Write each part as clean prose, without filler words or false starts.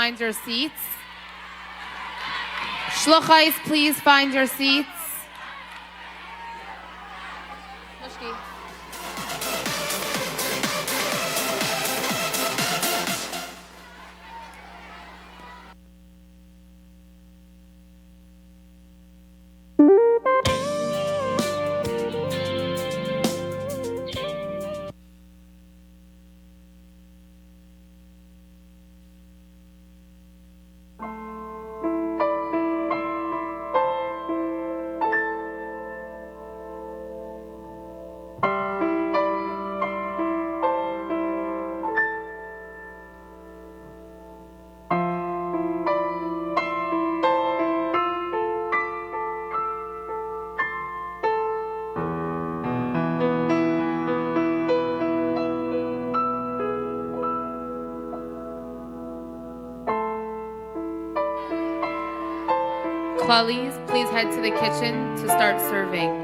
find your seats. Hashluchos, please find your seats. Please head to the kitchen to start serving.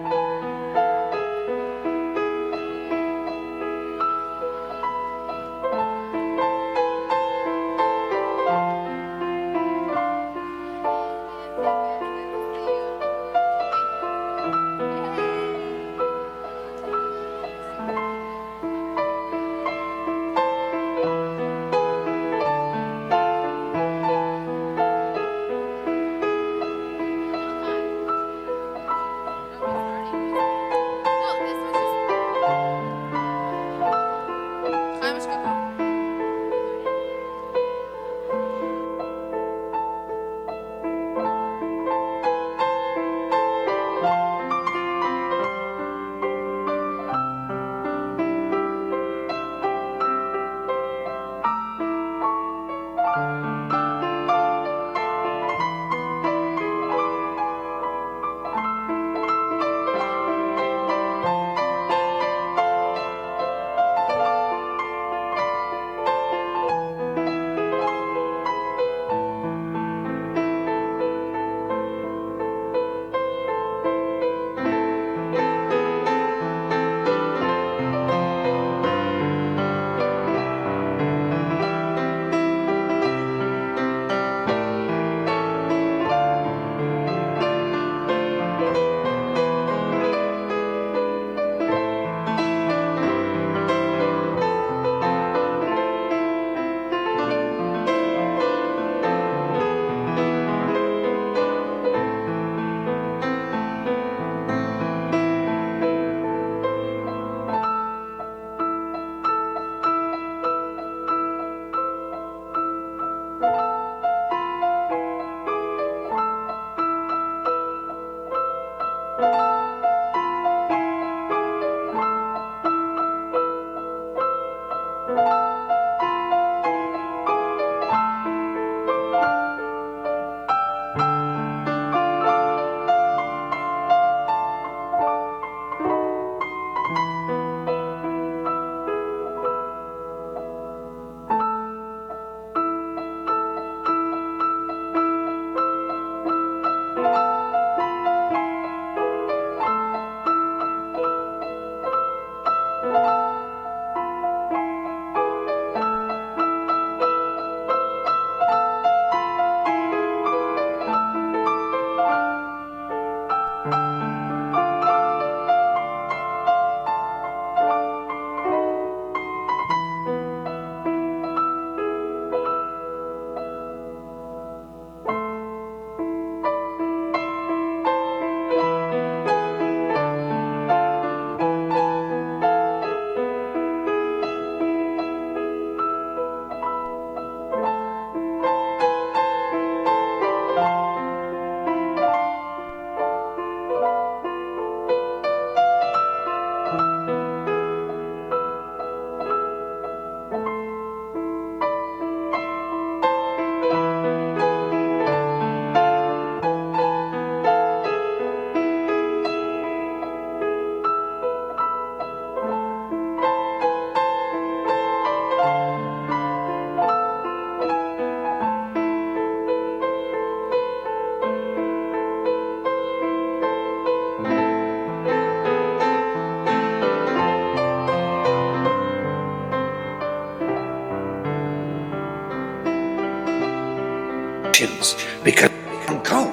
because I'm go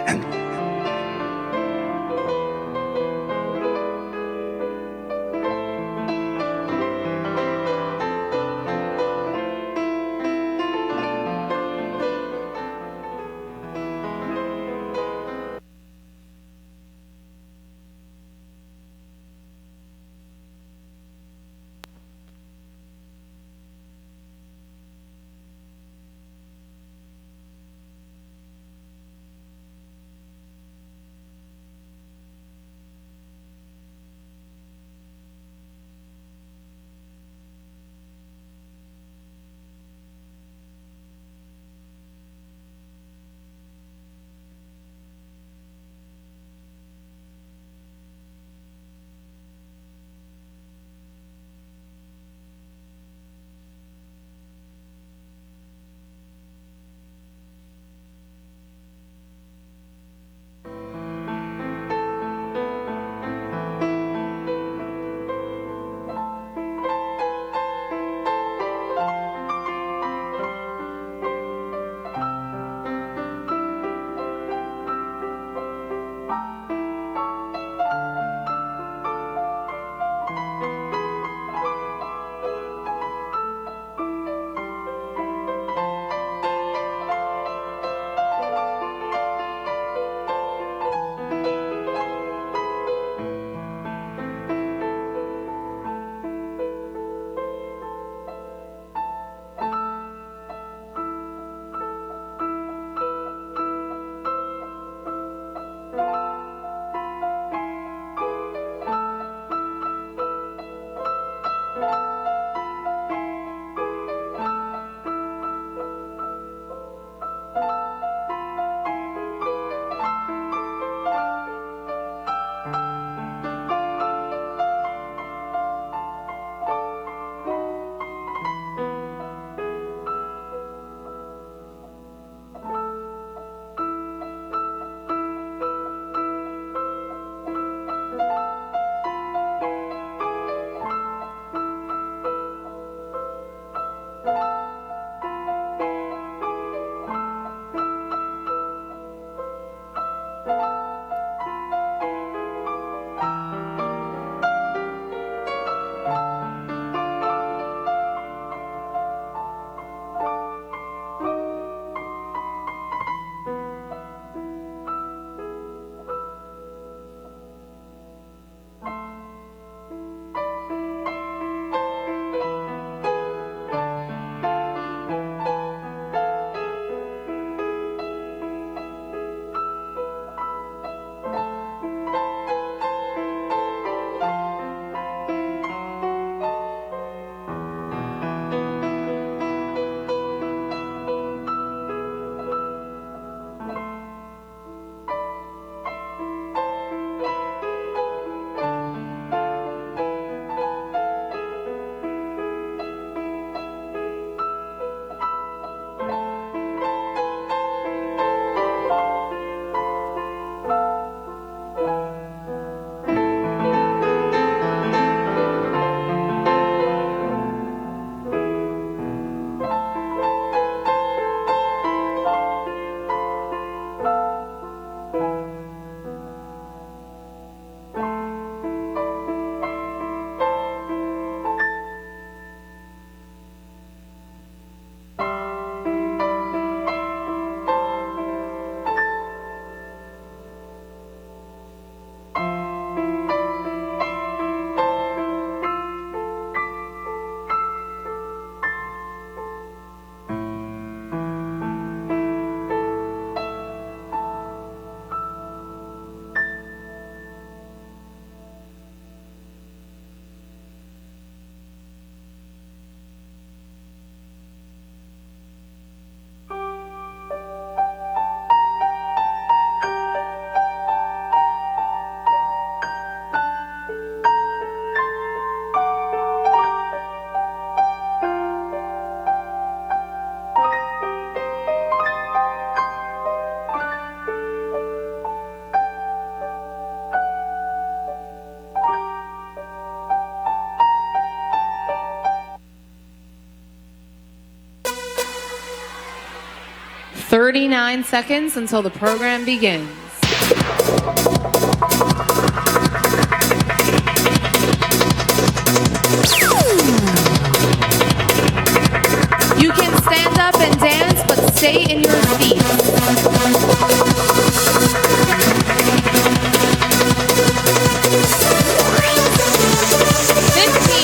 and 39 seconds until the program begins. You can stand up and dance, but stay in your seats. 15,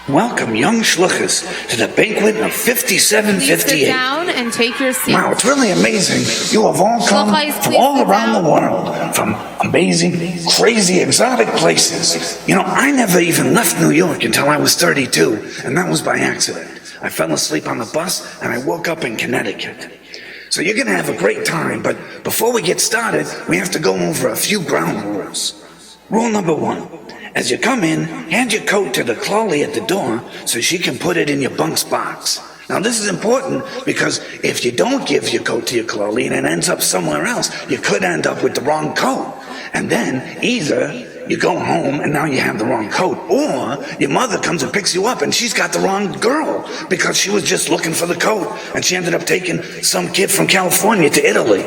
Welcome, young Hashluchos, to the banquet of 5758. Please sit down and take your seats. Wow, it's really amazing. You have all come from all around the world, from amazing, crazy, exotic places. You know, I never even left New York until I was 32, and that was by accident. I fell asleep on the bus, and I woke up in Connecticut. So you're going to have a great time, but before we get started, we have to go over a few ground rules. Rule number 1. As you come in, hand your coat to the Chloe at the door so she can put it in your bunk's box. Now this is important because if you don't give your coat to your Chloe and it ends up somewhere else, you could end up with the wrong coat. And then either you go home and now you have the wrong coat, or your mother comes and picks you up and she's got the wrong girl because she was just looking for the coat and she ended up taking some kid from California to Italy.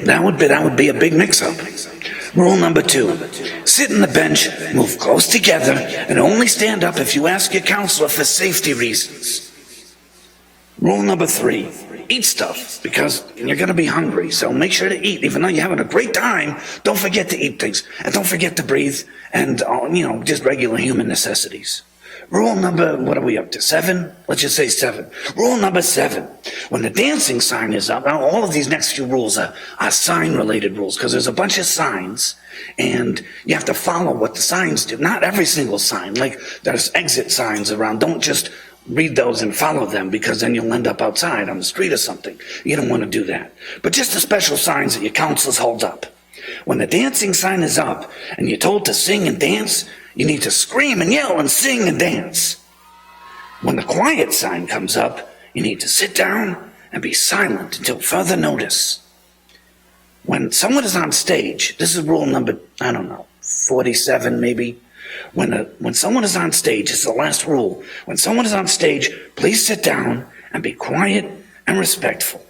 That would be a big mix-up. Rule number 2, sit on the bench, move close together, and only stand up if you ask your counselor for safety reasons. Rule number 3, eat stuff, because you're going to be hungry, so make sure to eat. Even though you're having a great time, don't forget to eat things, and don't forget to breathe, and, just regular human necessities. Rule number, what are we up to, 7? Let's just say 7. Rule number 7, when the dancing sign is up, now all of these next few rules are sign-related rules, because there's a bunch of signs, and you have to follow what the signs do. Not every single sign, like there's exit signs around. Don't just read those and follow them, because then you'll end up outside on the street or something. You don't want to do that. But just the special signs that your counselors hold up. When the dancing sign is up, and you're told to sing and dance, you need to scream and yell and sing and dance. When the quiet sign comes up, you need to sit down and be silent until further notice. When someone is on stage, this is rule number, 47 maybe. When someone is on stage, it's the last rule. When someone is on stage, please sit down and be quiet and respectful.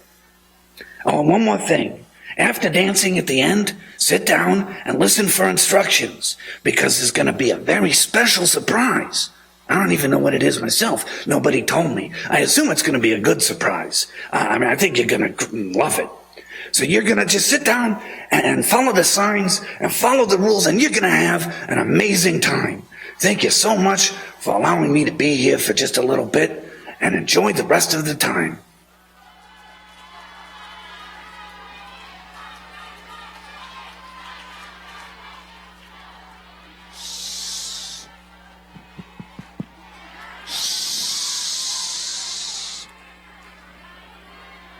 Oh, and one more thing. After dancing at the end, sit down and listen for instructions, because there's going to be a very special surprise. I don't even know what it is myself. Nobody told me. I assume it's going to be a good surprise. I think you're going to love it. So you're going to just sit down and follow the signs and follow the rules, and you're going to have an amazing time. Thank you so much for allowing me to be here for just a little bit, and enjoy the rest of the time.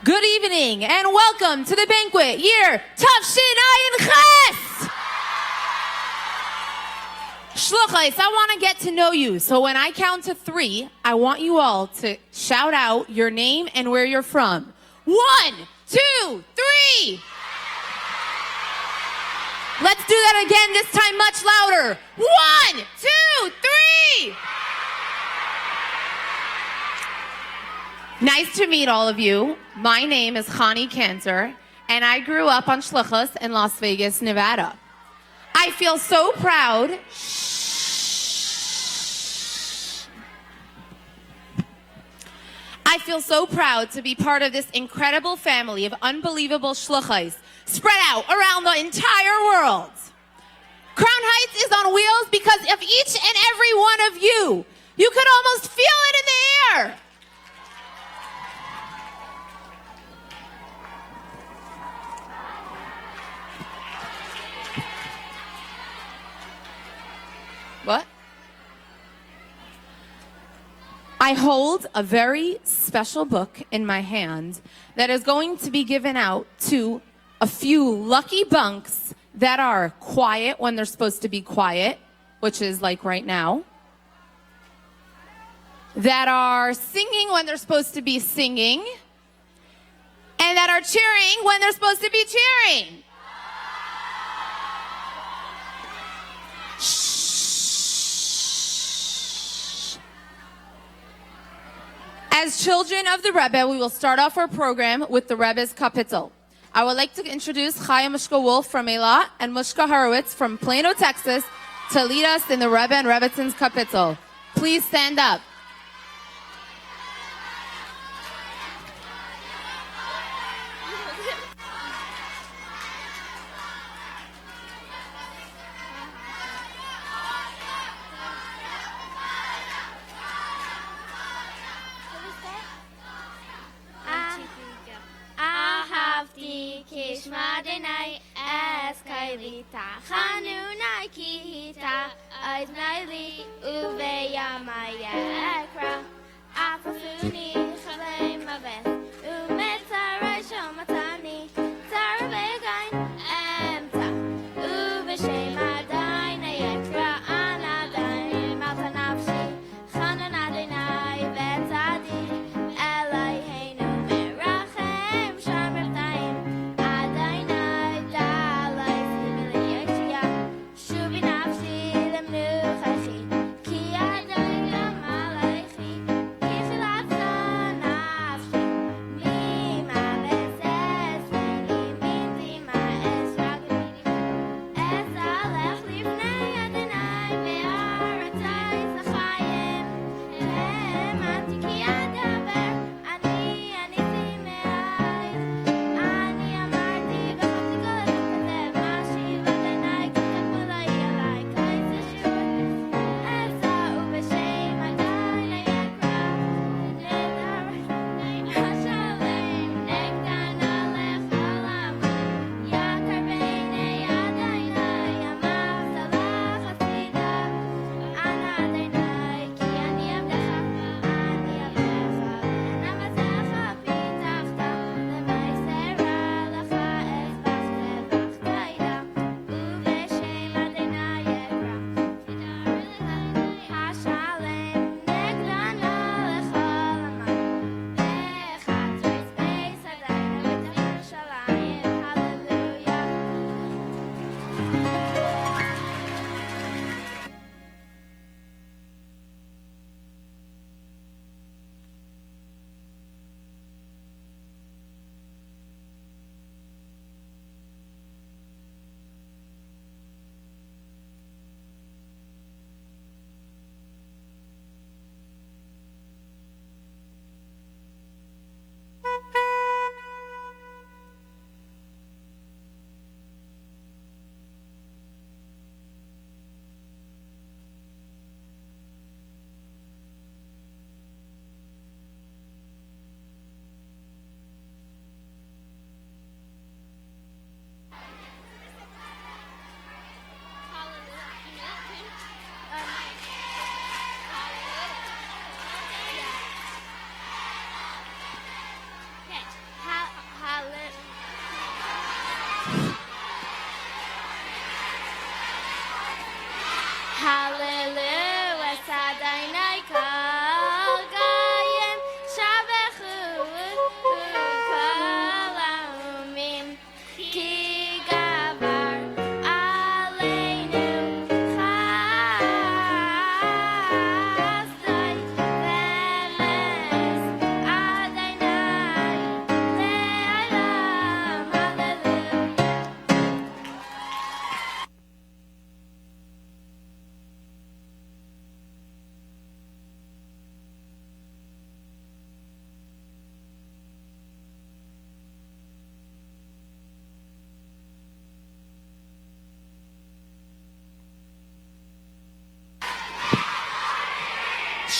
Good evening and welcome to the banquet year Tavshin Ches. Hashluchos, I want to get to know you. So when I count to 3, I want you all to shout out your name and where you're from. 1, 2, 3. Let's do that again, this time much louder. 1, 2, 3. Nice to meet all of you. My name is Chani Cantor, and I grew up on Hashluchos in Las Vegas, Nevada. I feel so proud. I feel so proud to be part of this incredible family of unbelievable Hashluchos spread out around the entire world. Crown Heights is on wheels because of each and every one of you. You could almost feel it in the air. What? I hold a very special book in my hand that is going to be given out to a few lucky bunks that are quiet when they're supposed to be quiet, which is like right now. that are singing when they're supposed to be singing, and that are cheering when they're supposed to be cheering. As children of the Rebbe, we will start off our program with the Rebbe's Kapitel. I would like to introduce Chaya Mushka Wolf from Eilat and Mushka Horowitz from Plano, Texas, to lead us in the Rebbe and Rebbetzins Kapitel. Please stand up. Madinai es kailita Hanunai kita Aznaili uve yamayekra Afafuni chalei maves Umetara shomatani Tarabegain emta Uve shemadai nayekra Anadai matanafshi Hanunadinai vetadi Elai heinu merachem sharmevtaim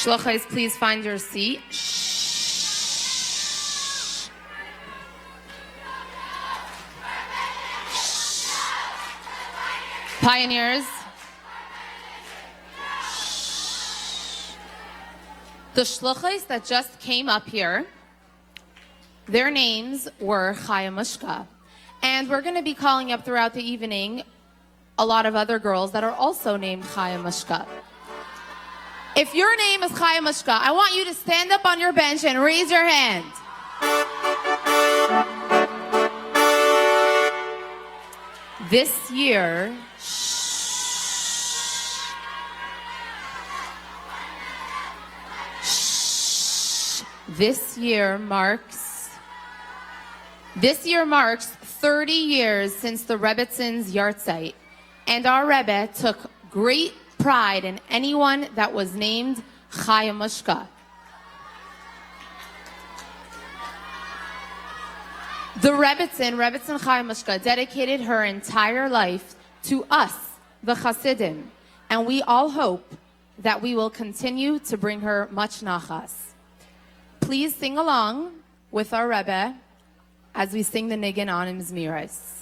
Hashluchos, please find your seat. Pioneers. The shluchos that just came up here, their names were Chaya Mushka. And we're going to be calling up throughout the evening a lot of other girls that are also named Chaya Mushka. If your name is Chaya Mushka, I want you to stand up on your bench and raise your hand. This year, This year marks 30 years since the Rebbetzins Yartzeit, and our Rebbe took great pride in anyone that was named Chaya Mushka. The Rebbetzin Chaya Mushka, dedicated her entire life to us, the Hasidim, and we all hope that we will continue to bring her much nachas. Please sing along with our Rebbe as we sing the Nigun on Mizmiros.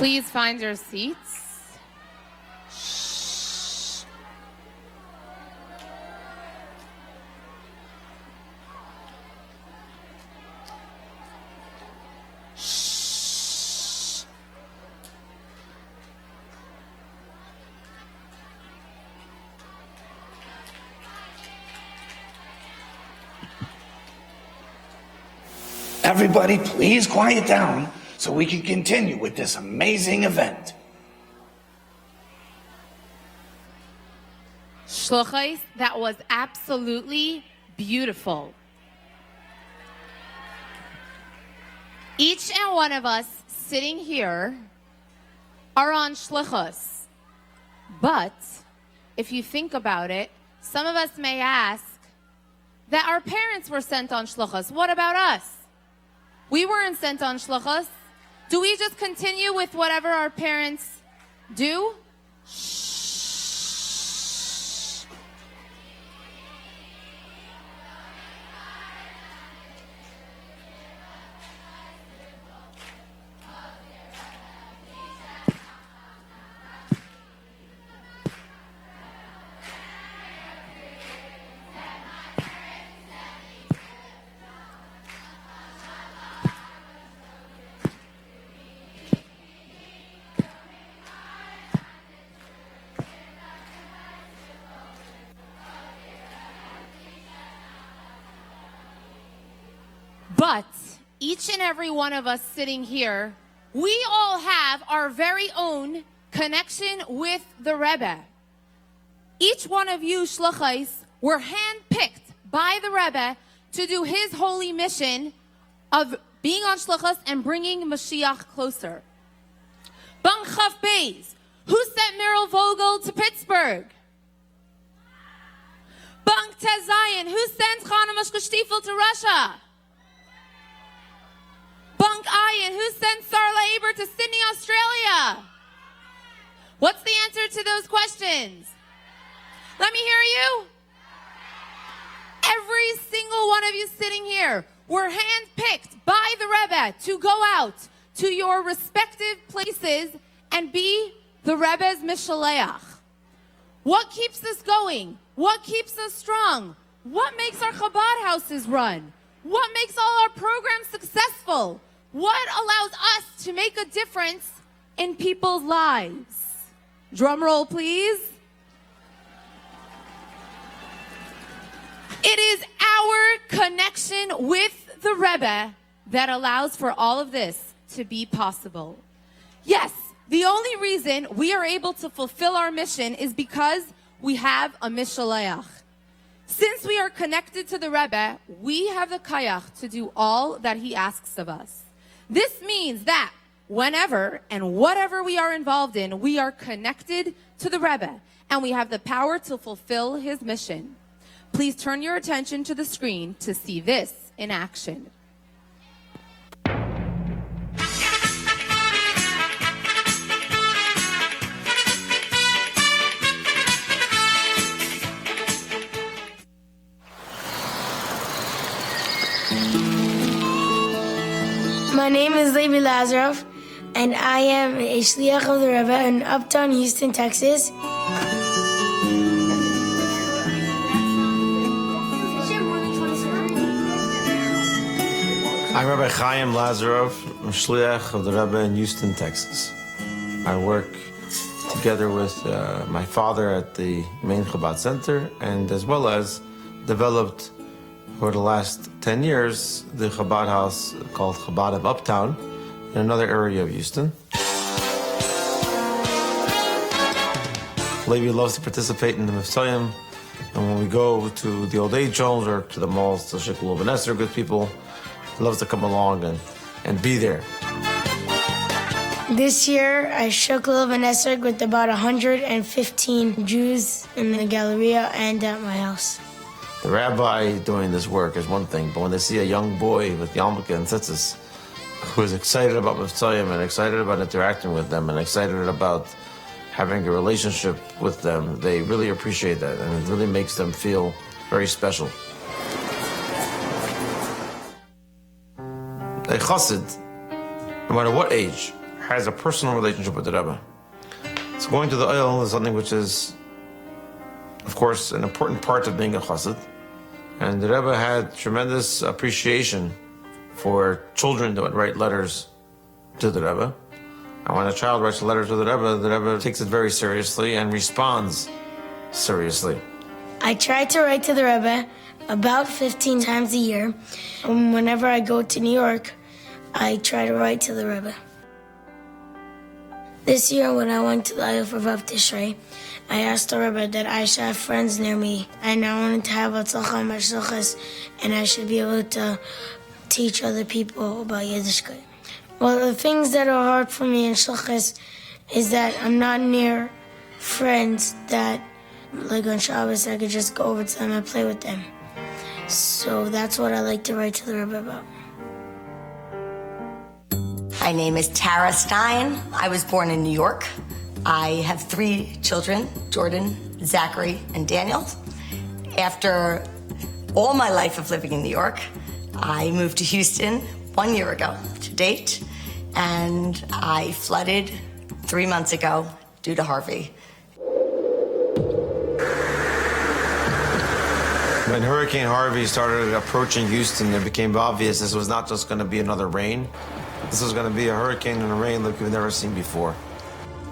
Please find your seats. Everybody, please quiet down so we can continue with this amazing event. Hashluchos, that was absolutely beautiful. Each and one of us sitting here are on Hashluchos. But if you think about it, some of us may ask that our parents were sent on Hashluchos. What about us? We weren't sent on Hashluchos. Do we just continue with whatever our parents do? But each and every one of us sitting here, we all have our very own connection with the Rebbe. Each one of you, Hashluchos, were handpicked by the Rebbe to do his holy mission of being on Hashluchos and bringing Mashiach closer. Bang Chaf Beis, who sent Meryl Vogel to Pittsburgh? Bang Tzeirei, who sent Chana Mashka to Russia? Bunk Ayin, who sent Sarla Aber to Sydney, Australia? What's the answer to those questions? Let me hear you. Every single one of you sitting here were handpicked by the Rebbe to go out to your respective places and be the Rebbe's Mishaleach. What keeps us going? What keeps us strong? What makes our Chabad houses run? What makes all our programs successful? What allows us to make a difference in people's lives? Drum roll, please. It is our connection with the Rebbe that allows for all of this to be possible. Yes, the only reason we are able to fulfill our mission is because we have a Mishaleach. Since we are connected to the Rebbe, we have the kayach to do all that he asks of us. This means that whenever and whatever we are involved in, we are connected to the Rebbe, and we have the power to fulfill his mission. Please turn your attention to the screen to see this in action. My name is Levi Lazarov, and I am a shliach of the Rebbe in Uptown, Houston, Texas. I'm Rabbi Chaim Lazarov, I'm shliach of the Rebbe in Houston, Texas. I work together with my father at the main Chabad Center, and as well as developed for the last 10 years, the Chabad house called Chabad of Uptown in another area of Houston. Levi loves to participate in the Mivtzoyim, and when we go to the old age homes or to the malls to Shikul and Esther, good people, he loves to come along and be there. This year, I shook Lulav and Esrog with about 115 Jews in the Galleria and at my house. The rabbi doing this work is one thing, but when they see a young boy with yarmulke and tzitzis who is excited about Mivtzoyim and excited about interacting with them and excited about having a relationship with them, they really appreciate that, and it really makes them feel very special. A chassid, no matter what age, has a personal relationship with the Rebbe. So going to the oil is something which is, of course, an important part of being a chassid. And the Rebbe had tremendous appreciation for children that would write letters to the Rebbe. And when a child writes a letter to the Rebbe takes it very seriously and responds seriously. I try to write to the Rebbe about 15 times a year. Whenever I go to New York, I try to write to the Rebbe. This year, when I went to the Ayah for Vav Tzeirei, I asked the Rebbe that I should have friends near me, and I wanted to have Atzlacha and Hashluchos, and I should be able to teach other people about Yiddishkeit. Well, the things that are hard for me in Hashluchos is that I'm not near friends that, like on Shabbos, I could just go over to them and play with them. So that's what I like to write to the Rebbe about. My name is Tara Stein. I was born in New York. I have 3 children, Jordan, Zachary, and Daniel. After all my life of living in New York, I moved to Houston 1 year ago to date, and I flooded 3 months ago due to Harvey. When Hurricane Harvey started approaching Houston, it became obvious this was not just going to be another rain. This was going to be a hurricane and a rain like we've never seen before.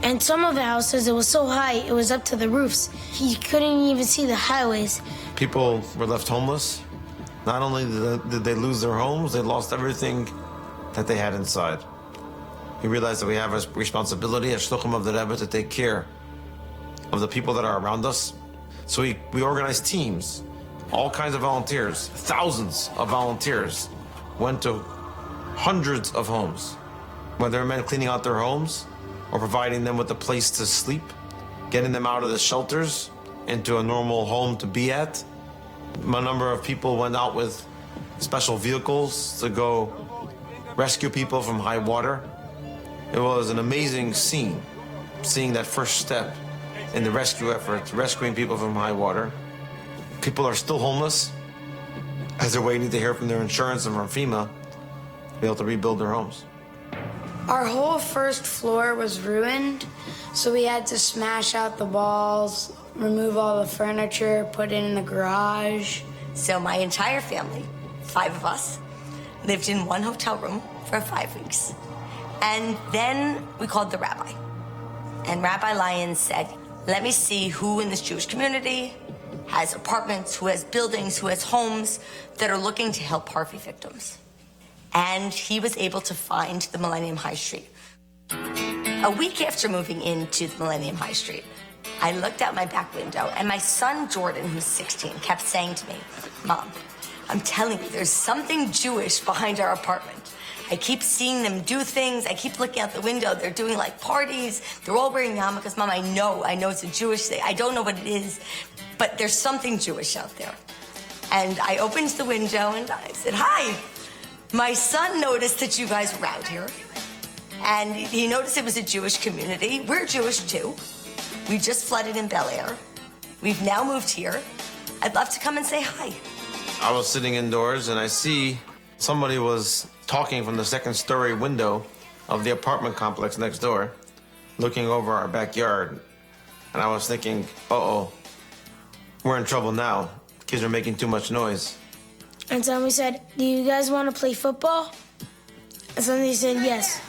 And some of the houses, it was so high, it was up to the roofs. You couldn't even see the highways. People were left homeless. Not only did they lose their homes, they lost everything that they had inside. We realized that we have a responsibility as Shluchim of the Rebbe to take care of the people that are around us. So we organized teams, all kinds of volunteers, thousands of volunteers went to hundreds of homes, whether it meant cleaning out their homes or providing them with a place to sleep, getting them out of the shelters into a normal home to be at. A number of people went out with special vehicles to go rescue people from high water. It was an amazing scene, seeing that first step in the rescue effort, rescuing people from high water. People are still homeless as they're waiting to hear from their insurance and from FEMA to be able to rebuild their homes. Our whole first floor was ruined, so we had to smash out the walls, remove all the furniture, put it in the garage. So my entire family, 5 of us, lived in one hotel room for 5 weeks. And then we called the rabbi. And Rabbi Lyons said, let me see who in this Jewish community has apartments, who has buildings, who has homes that are looking to help Harvey victims. And he was able to find the Millennium High Street. A week after moving into the Millennium High Street, I looked out my back window, and my son Jordan, who's 16, kept saying to me, Mom, I'm telling you, there's something Jewish behind our apartment. I keep seeing them do things. I keep looking out the window. They're doing like parties. They're all wearing yarmulkes. Mom, I know it's a Jewish thing. I don't know what it is, but there's something Jewish out there. And I opened the window and I said, hi. My son noticed that you guys were out here. And he noticed it was a Jewish community. We're Jewish too. We just flooded in Bel Air. We've now moved here. I'd love to come and say hi. I was sitting indoors and I see somebody was talking from the second story window of the apartment complex next door, looking over our backyard. And I was thinking, uh-oh, we're in trouble now. Kids are making too much noise. And so we said, do you guys want to play football? And so they said yes.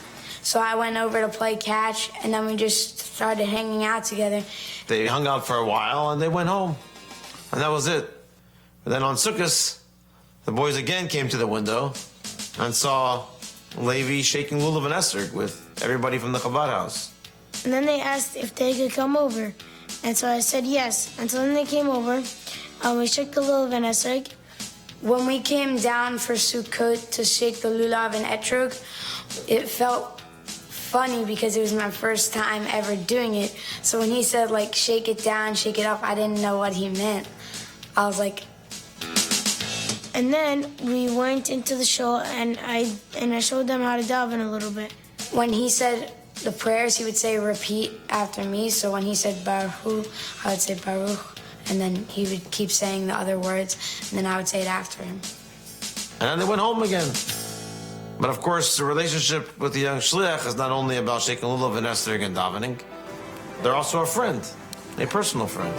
So I went over to play catch, and then we just started hanging out together. They hung out for a while and they went home. And that was it. But then on Sukkot, the boys again came to the window and saw Levi shaking lulav and esrog with everybody from the Chabad house. And then they asked if they could come over. And so I said yes. And so then they came over. We shook the lulav and esrog. When we came down for Sukkot to shake the lulav and etrog, it felt funny because it was my first time ever doing it. So when he said, like, shake it down, shake it up, I didn't know what he meant. I was like... And then we went into the shul, and I showed them how to daven a little bit. When he said the prayers, he would say, repeat after me. So when he said Baruch, I would say Baruch. And then he would keep saying the other words, and then I would say it after him. And then they went home again. But of course, the relationship with the young shliach is not only about shaking lulav and estering and davening. They're also a friend, a personal friend.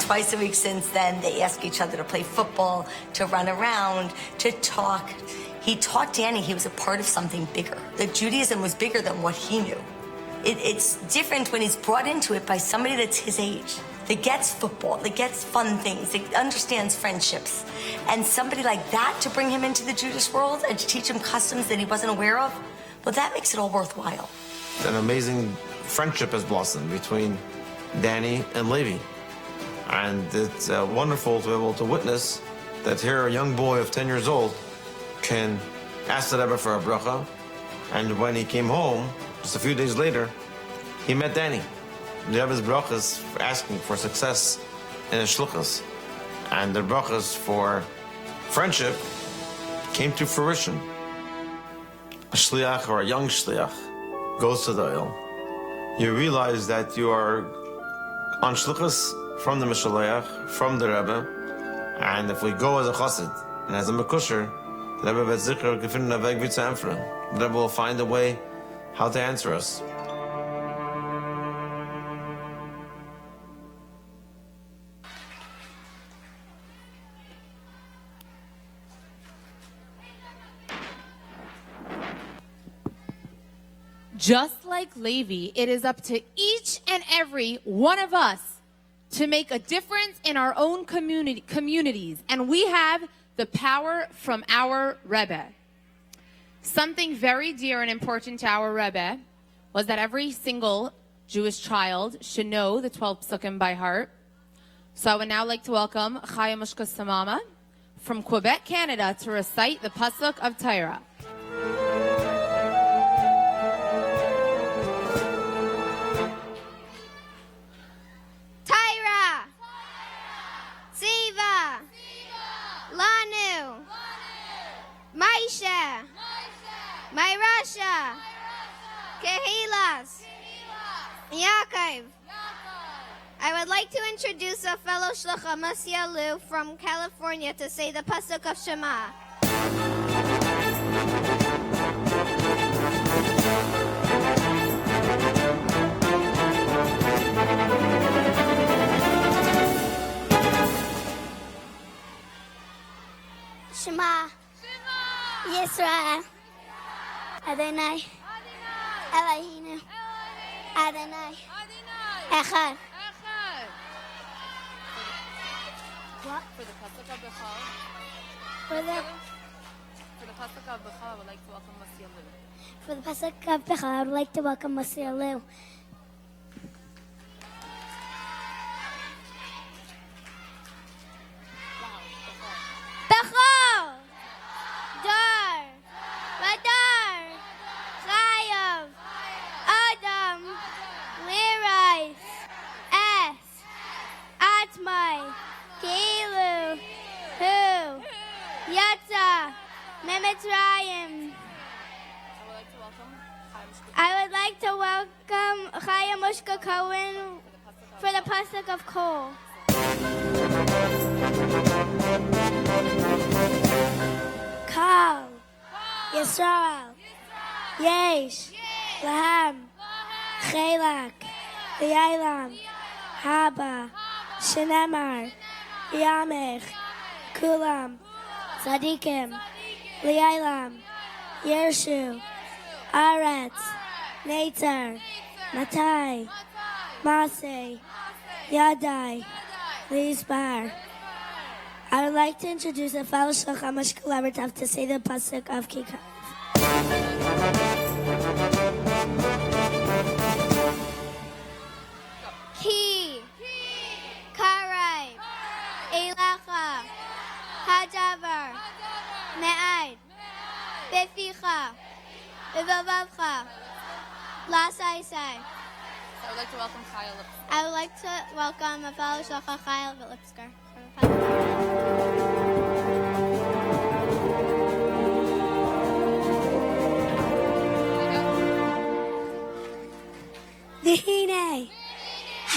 Twice a week since then, they ask each other to play football, to run around, to talk. He taught Danny he was a part of something bigger, that Judaism was bigger than what he knew. It's different when he's brought into it by somebody that's his age, that gets football, that gets fun things, that understands friendships. And somebody like that to bring him into the Jewish world and to teach him customs that he wasn't aware of, well, that makes it all worthwhile. An amazing friendship has blossomed between Danny and Levi. And it's wonderful to be able to witness that here a young boy of 10 years old can ask the Rebbe for a bracha. And when he came home, just a few days later, he met Danny. The Rebbe's brachas for asking for success in Hashluchos and the brachas for friendship came to fruition. A shliach or a young shliach goes to the oil. You realize that you are on shlichus from the Mishaleach, from the Rebbe, and if we go as a chassid and as a mekusher, the Rebbe will find a way how to answer us. Just like Levi, it is up to each and every one of us to make a difference in our own communities. And we have the power from our Rebbe. Something very dear and important to our Rebbe was that every single Jewish child should know the 12 psukim by heart. So I would now like to welcome Chaya Mushka Samama from Quebec, Canada, to recite the pasuk of Tzeirei. Lanu, Maisha, Mayrasha, Kehilas, Yaakov. I would like to introduce a fellow shlucha, Masialu, from California, to say the pasuk of Shema. Shema Yisrael Adonai Eloheinu Adonai Echad. What? For the pasuk of Bechal, For the I would like to welcome Masialu. For the pasuk of Bechal, I would like to welcome Masialu. Bechal, Dar, Badar, Chayav, Adam, Lirais, Es, Atmai, Kilu, Hu, Yatza, Memitzrayim. I would like to welcome Chaya Mushka Cohen for the pasuk of Kol. Kal, Yisrael, Yesh, Lahem, Chelak, Li'elam, Haba, Shenemar, Yamech, Kulam, Tzadikim, Li'elam, Yershu, Aretz, Netzar, Matai, Masei, Yadai, Lizbar. I would like to introduce a fellow Shluch Amash collaborative to say the pasuk of Kikar. Ki, Karai, Elecha, Hadavar, Me'ad, Beficha, Bevavavcha, Lasaisai. I would like to welcome Chaya Lipsker. I would like to welcome a fellow Shlucha, Chaya Lipsker.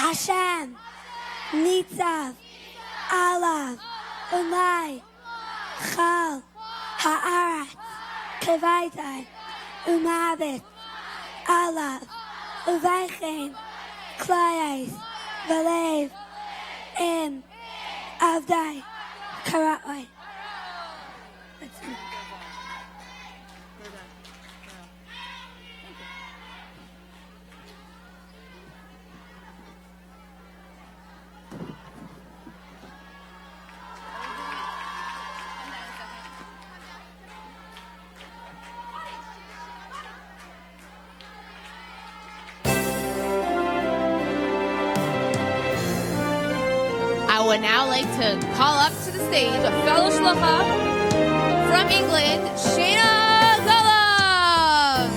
Hashem, Nitzav, Alav, Umay, Chal, Ha'aretz, Kevaitai, Umavet, Alav, Uvaychem, Klayais, Valev, Im, Avdai, Karatwai. I would now like to call up to the stage a fellow shlucha from England, Shayna Gullum.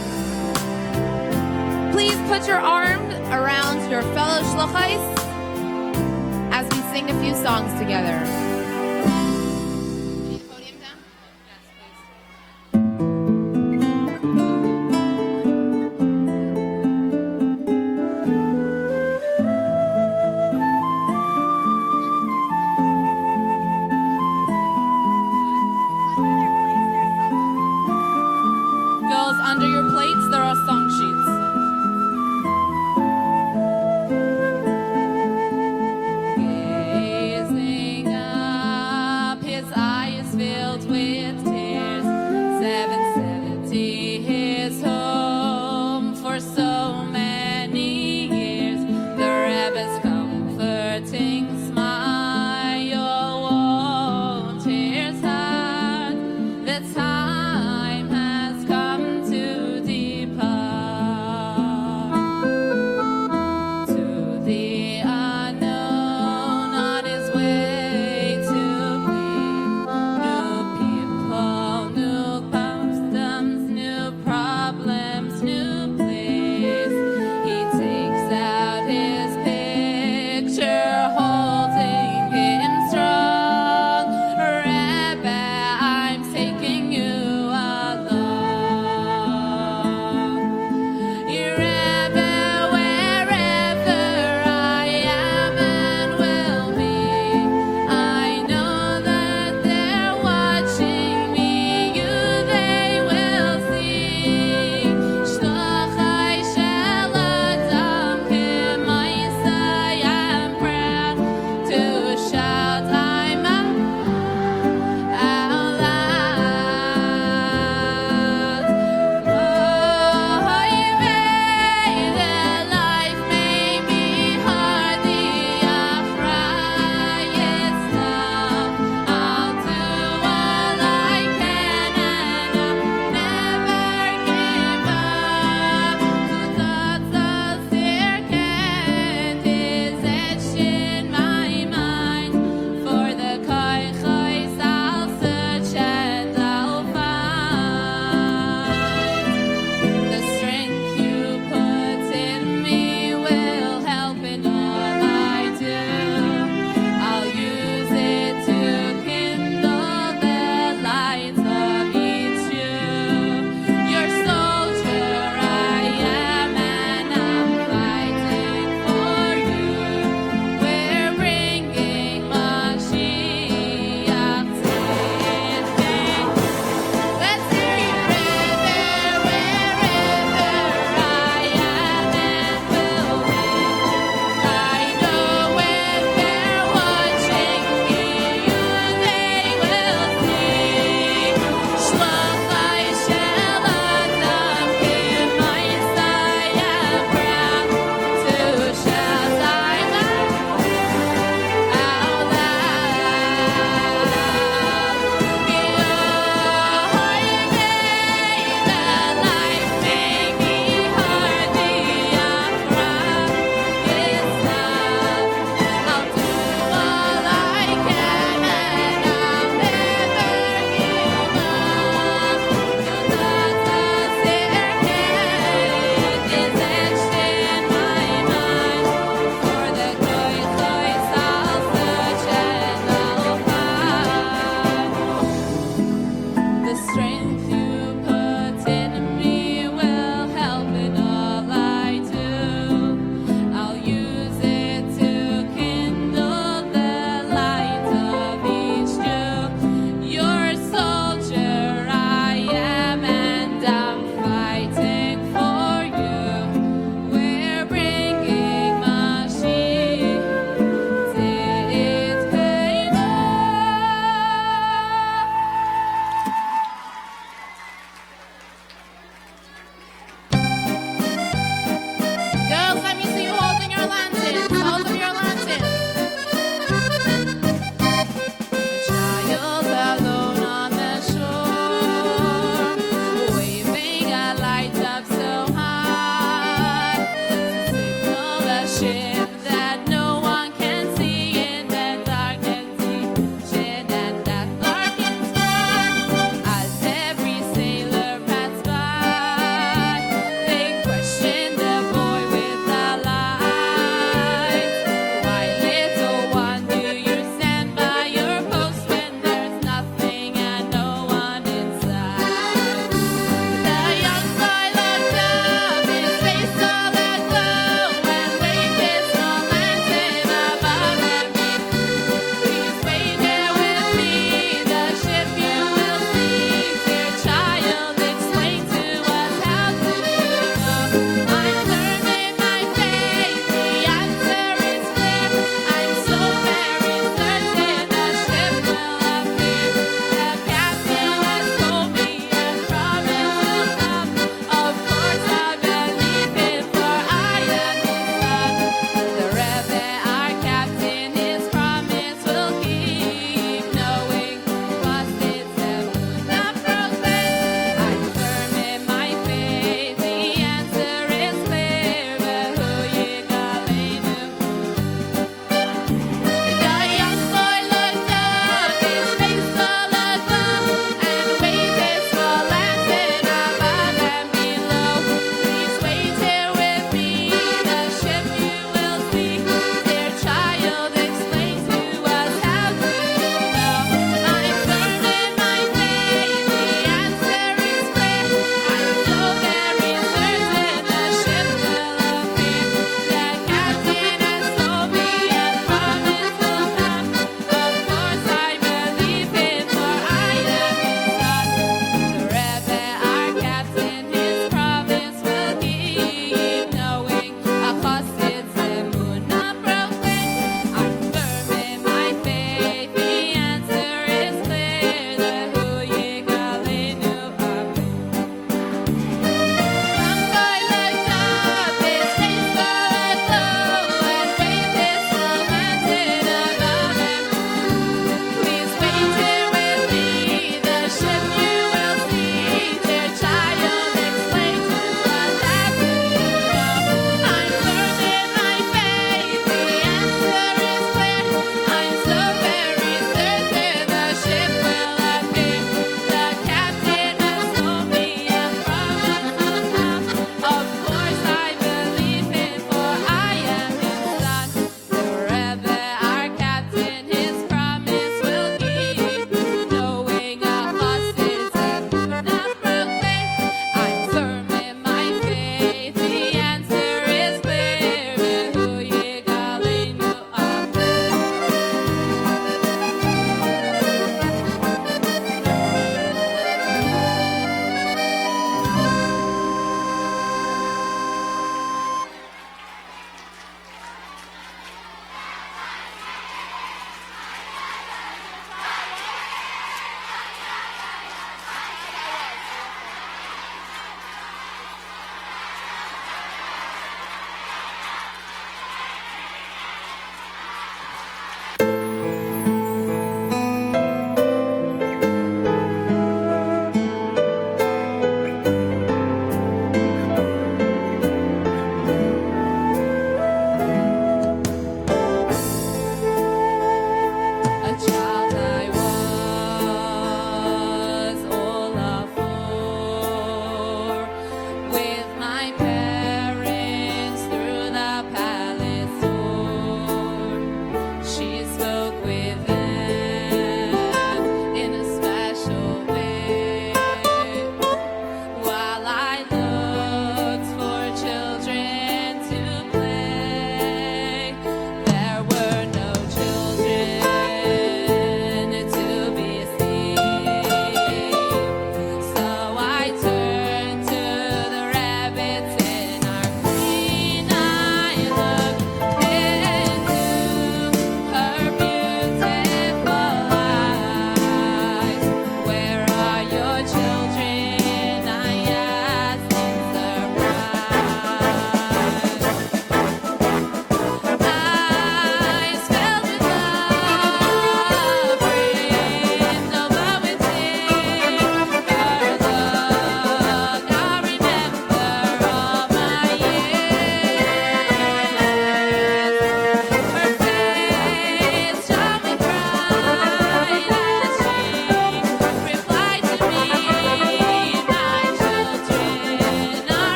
Please put your arm around your fellow shluchais as we sing a few songs together. Need the podium down? Girls, under your plates, there are song sheets. Gazing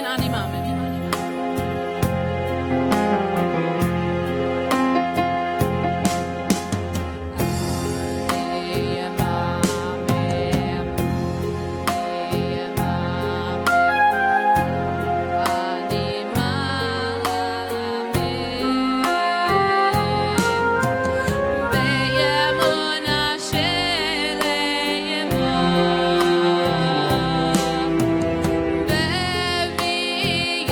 מאמין, אני מאמין. Baby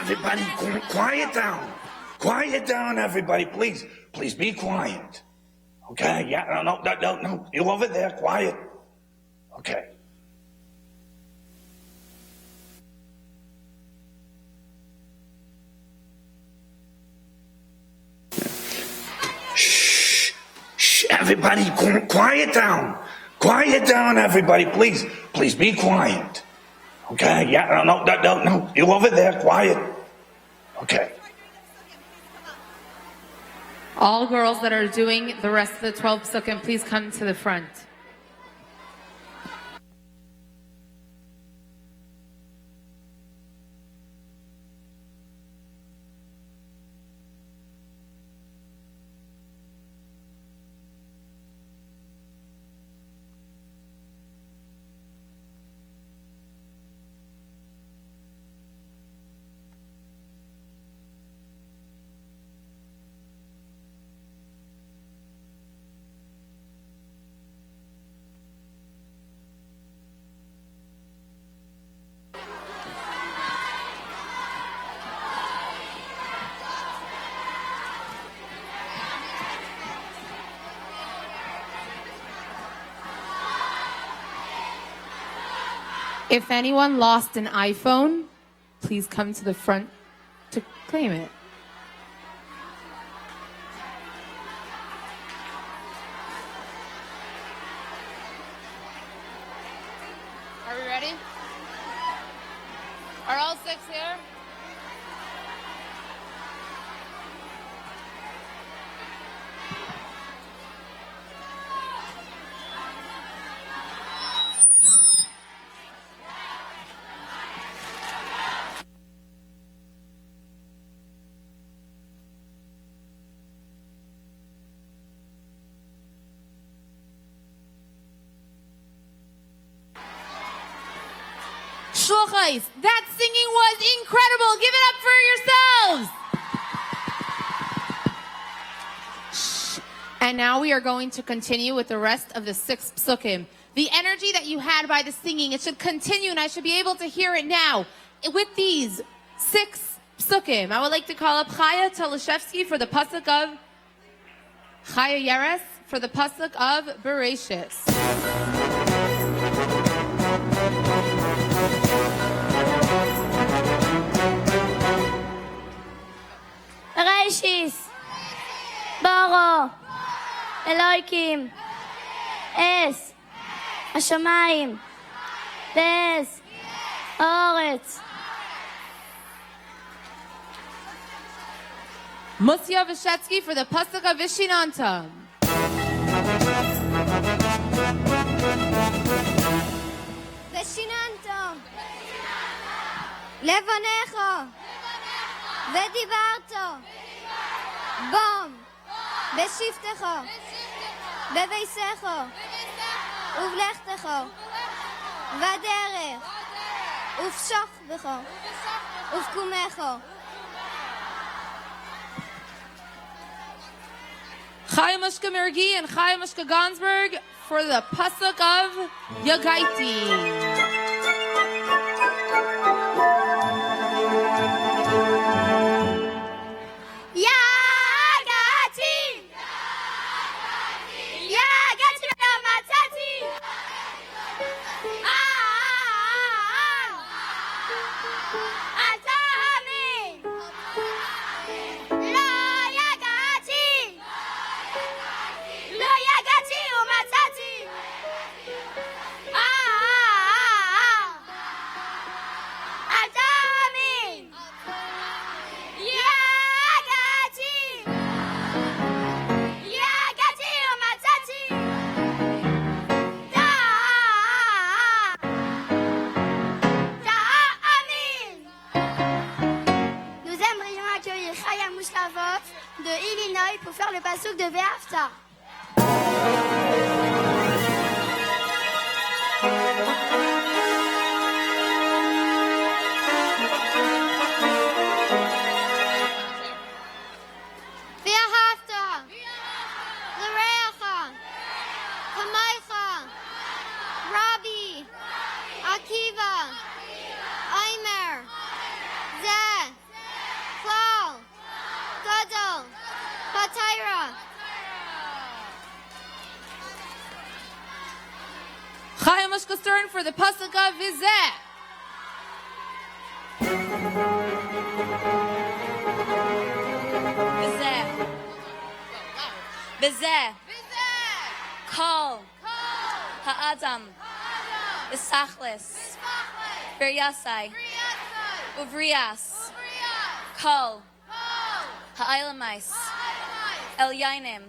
Everybody, quiet down. Quiet down, everybody, please. Please be quiet. Okay? Yeah, no. You over there, quiet. Okay. Shh, everybody, quiet down. Quiet down, everybody, please. Please be quiet. Okay? Yeah, no. You over there, quiet. Okay. All girls that are doing the rest of the 12 psukim, please come to the front. If anyone lost an iPhone, please come to the front to claim it. Are we ready? Are all 6 here? Hashluchos, that singing was incredible. Give it up for yourselves. Shh. And now we are going to continue with the rest of the 6 psukim. The energy that you had by the singing, it should continue, and I should be able to hear it now. With these 6 psukim, I would like to call up Chaya Teleshevsky for the pasuk of Chaya Yeres for the pasuk of Bereshis. Bereshis, Baro, Eloikim, Es, Hashamayim, Bez, Oretz. Musya Veshetsky for the pasuk of Vishinantam. ושיננת לבניך ודיברת בום בשבתך בביסך ובלכתך בדרך ובשוך בך ובקומך. Chaya Mushka Mergi and Chaya Mushka Gonsberg for the pasuk of Yagaiti. De Illinois pour faire le pasuk de Ve'afta. Ve'ahavta l'reacha kamaycha Rabbi Akiva Aimer Zeh Tyra. Chaim Mushkastern for the pasuk of Vizeh. Vizeh. Kol. Ha'adam. Isachlis. Beryasai. Uvrias. Kol. Ha'ailamais. Elyainim.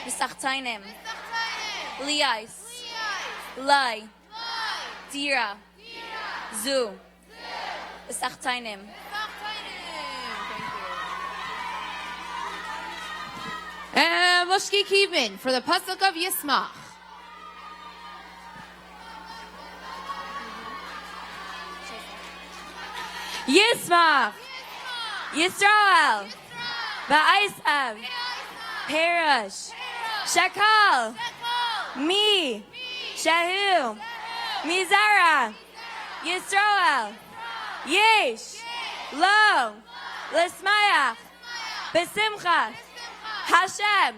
Misachtainim. Liais. Lai. Dira. Zu. Misachtainim. And Mushki Kivin for the pasuk of Yismach. Yismach. Yisrael. Ba'aisav. Perush. Shakal. Mi. Shahu. Mizara. Yisrael. Yesh. Lo. L'smayach. Besimcha. Hashem.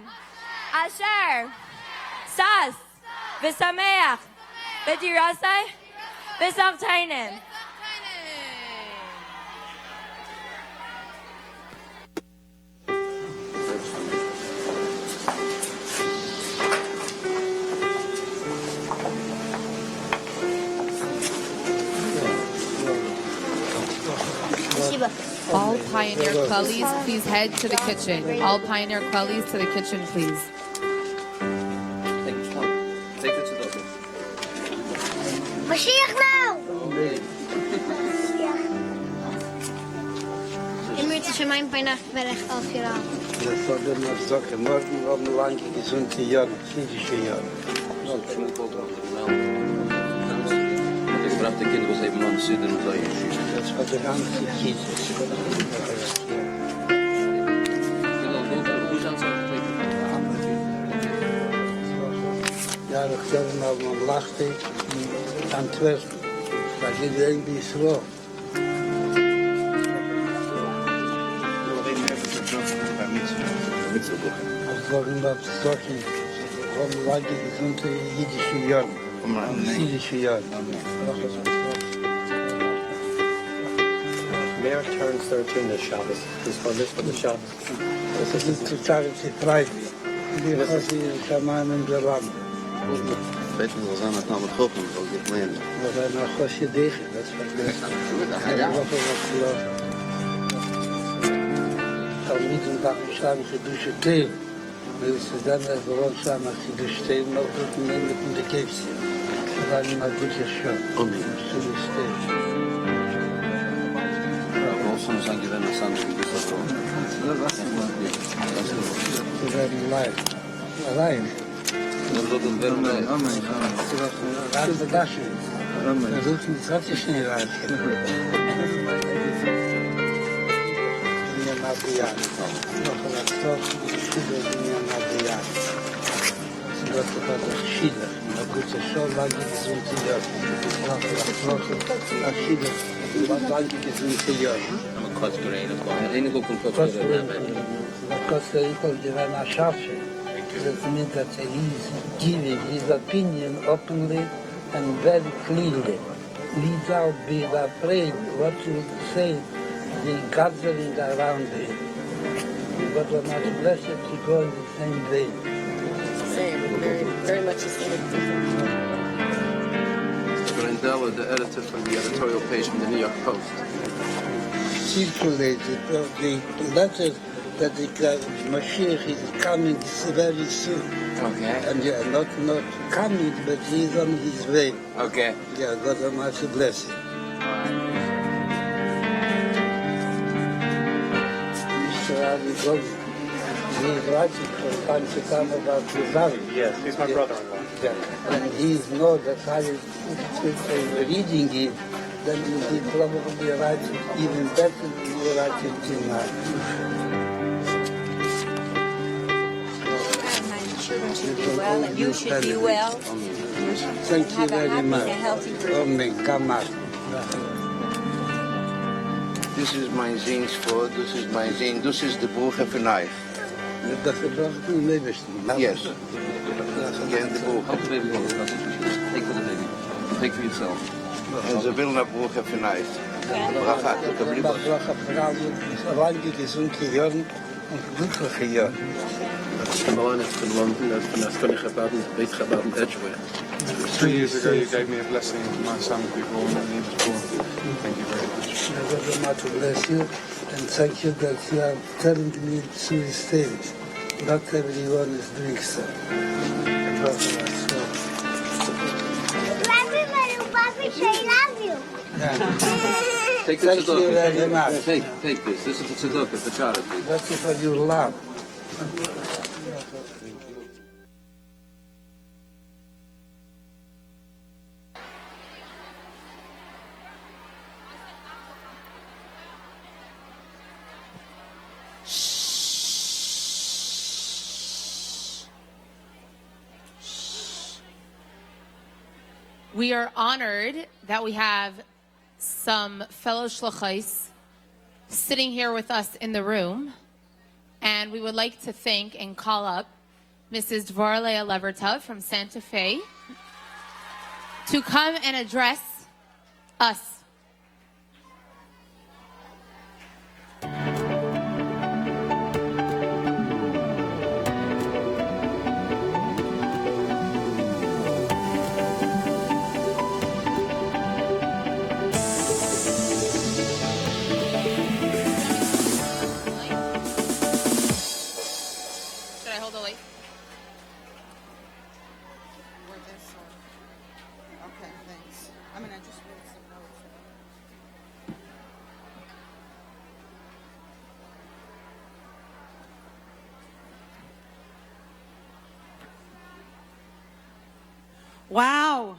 Asher. Sas. V'sameach. V'dirasai. V'savtainim. All Pioneer Quellies, please head to the kitchen. All Pioneer Quellies to the kitchen, please. Mashiach now! Immer zu Shemaim bei Nacht Berech auf Iran. Das war dann noch Sache. Morgen haben wir lange gesunde Jahre, jüdische Jahre. Ik bracht de kinderen 7 maanden zitten en zei Das war der ganze Kind. Ja, dat geldt nou van lachte aan het werk. Dat iedereen die is wel. Als we dat zeggen, gewoon lange gezonde jüdische Jahre. Jüdische Jahre. Mayor turns 13 this Shabbos. This for the Shabbos. Das ist total frei. Wir haben Schaman im Jalan. weet je wel, zijn het nou met gokken, zoals ik meen. We zijn nog gosje tegen, dat is wat best. Ja, wat geloof. Zal niet een dag samen gedouche thee. Wil ze dan gewoon samen gedouche thee, maar ook een minder van de keepsie. Ze zijn maar goed geschoten. Zullen steen. Olsun zijn gewinnen, zijn ze Ze zijn live. Live. Dat is wel mee. Ze was een raar dasje. Dat hoeft niet, dat is niet raar. Nie nabijamy. Trochę na stos, siły nie nabijamy. Zwłaszcza to siłę. Na górze szola, gdzie są tyjori. Trochę na siłę. Banki, gdzie są tyjori. Enige ook een Na Costa Rica, gdzie na szafie. That means that he's giving his opinion openly and very clearly, without being afraid what to say, the gathering around him. But we're not blessed to go in the same way. Same, very much the same. Brindella, the editor for the editorial page from the New York Post. Circulated the letters that the Mashiach is coming very soon. Okay. And yeah, not coming, but he's on his way. Okay. Yeah, God Almighty bless him. Mr. Ali Gold, he's writing from time to time about Tzeirei. Yes, he's my brother-in-law. Yeah. And he knows that I is reading it, then he probably writes even better than you write it tonight. Children should be well, and you should be well. Thank you Have a very happy much. and healthy birthday. Amen. Come on. This is mijn ziensvoor, this is mijn zin, this is de broer van Nijf. Dat is wel een levensstijl. Yes. Again, the book. Help the baby hold it. That's what you do. Take for the baby. Take for yourself. En ze willen naar boek have a night. Bracha, Bracha, ranke, gesunde Jahren und glückliche Jahre. Come on, it's been one thing that's been asking about Beit Chabad in Edgeware. 3 years ago, you gave me a blessing for my son before he was born. Thank you very much. I very much bless you and thank you that you are telling me to stay. Not everyone is doing so. Take the Thank you very much. Take this. This is the tzedakah, the charity. That's for your love. We are honored that we have some fellow Hashluchos sitting here with us in the room. And we would like to thank and call up Mrs. Tzeirei Levertov from Santa Fe to come and address us. Wow.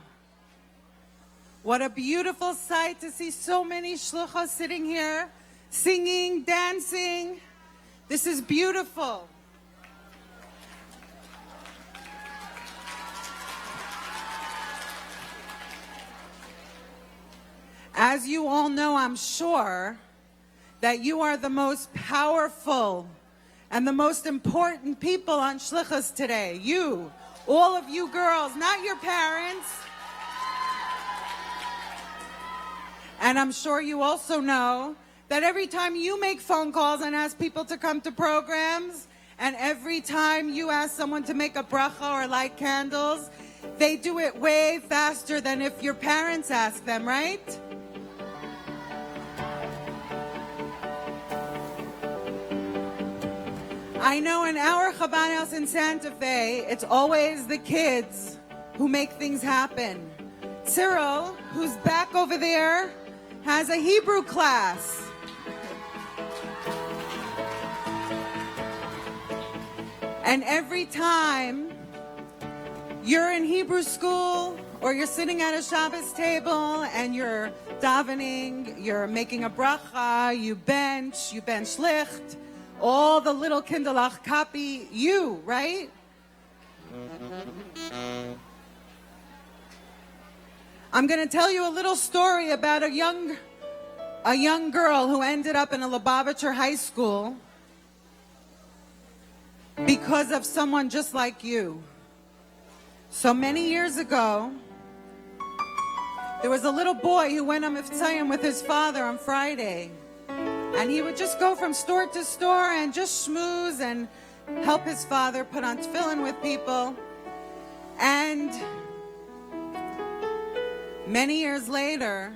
What a beautiful sight to see so many shluchos sitting here, singing, dancing. This is beautiful. As you all know, I'm sure that you are the most powerful and the most important people on shluchos today. You. All of you girls, not your parents. And I'm sure you also know that every time you make phone calls and ask people to come to programs, and every time you ask someone to make a bracha or light candles, they do it way faster than if your parents ask them, right? I know in our Chabad house in Santa Fe, it's always the kids who make things happen. Tzeirei, who's back over there, has a Hebrew class. And every time you're in Hebrew school or you're sitting at a Shabbos table and you're davening, you're making a bracha, you bench licht, all the little kinderlach copy you, right? I'm going to tell you a little story about a young girl who ended up in a Lubavitcher high school because of someone just like you. So many years ago, there was a little boy who went on Mivtzayim with his father on Friday. And he would just go from store to store and just schmooze and help his father put on tefillin with people. And many years later,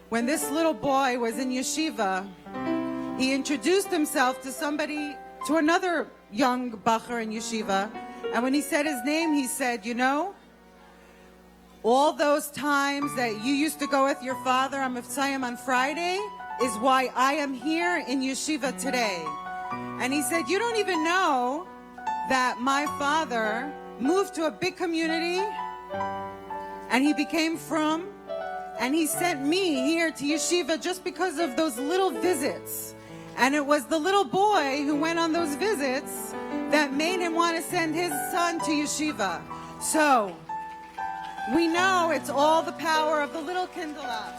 when this little boy was in yeshiva, he introduced himself to another young bacher in yeshiva. And when he said his name, he said, you know, all those times that you used to go with your father on Mivtzayim on Friday is why I am here in yeshiva today. And he said, you don't even know that my father moved to a big community and he became frum, and he sent me here to yeshiva just because of those little visits. And it was the little boy who went on those visits that made him want to send his son to yeshiva. So we know it's all the power of the little kinderlach.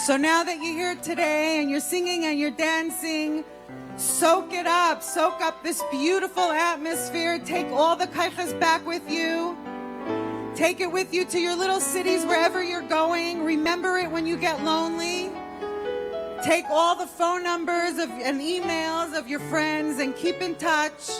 So now that you're here today and you're singing and you're dancing, soak it up. Soak up this beautiful atmosphere. Take all the kaichas back with you. Take it with you to your little cities wherever you're going. Remember it when you get lonely. Take all the phone numbers and emails of your friends and keep in touch.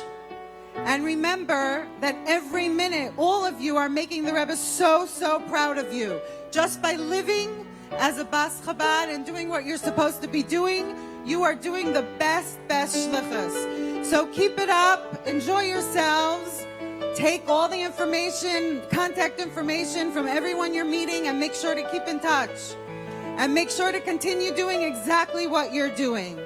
And remember that every minute, all of you are making the Rebbe so, so proud of you. Just by living as a Bas Chabad and doing what you're supposed to be doing, you are doing the best shlichus. So keep it up. Enjoy yourselves. Take all the information, contact information from everyone you're meeting, and make sure to keep in touch. And make sure to continue doing exactly what you're doing.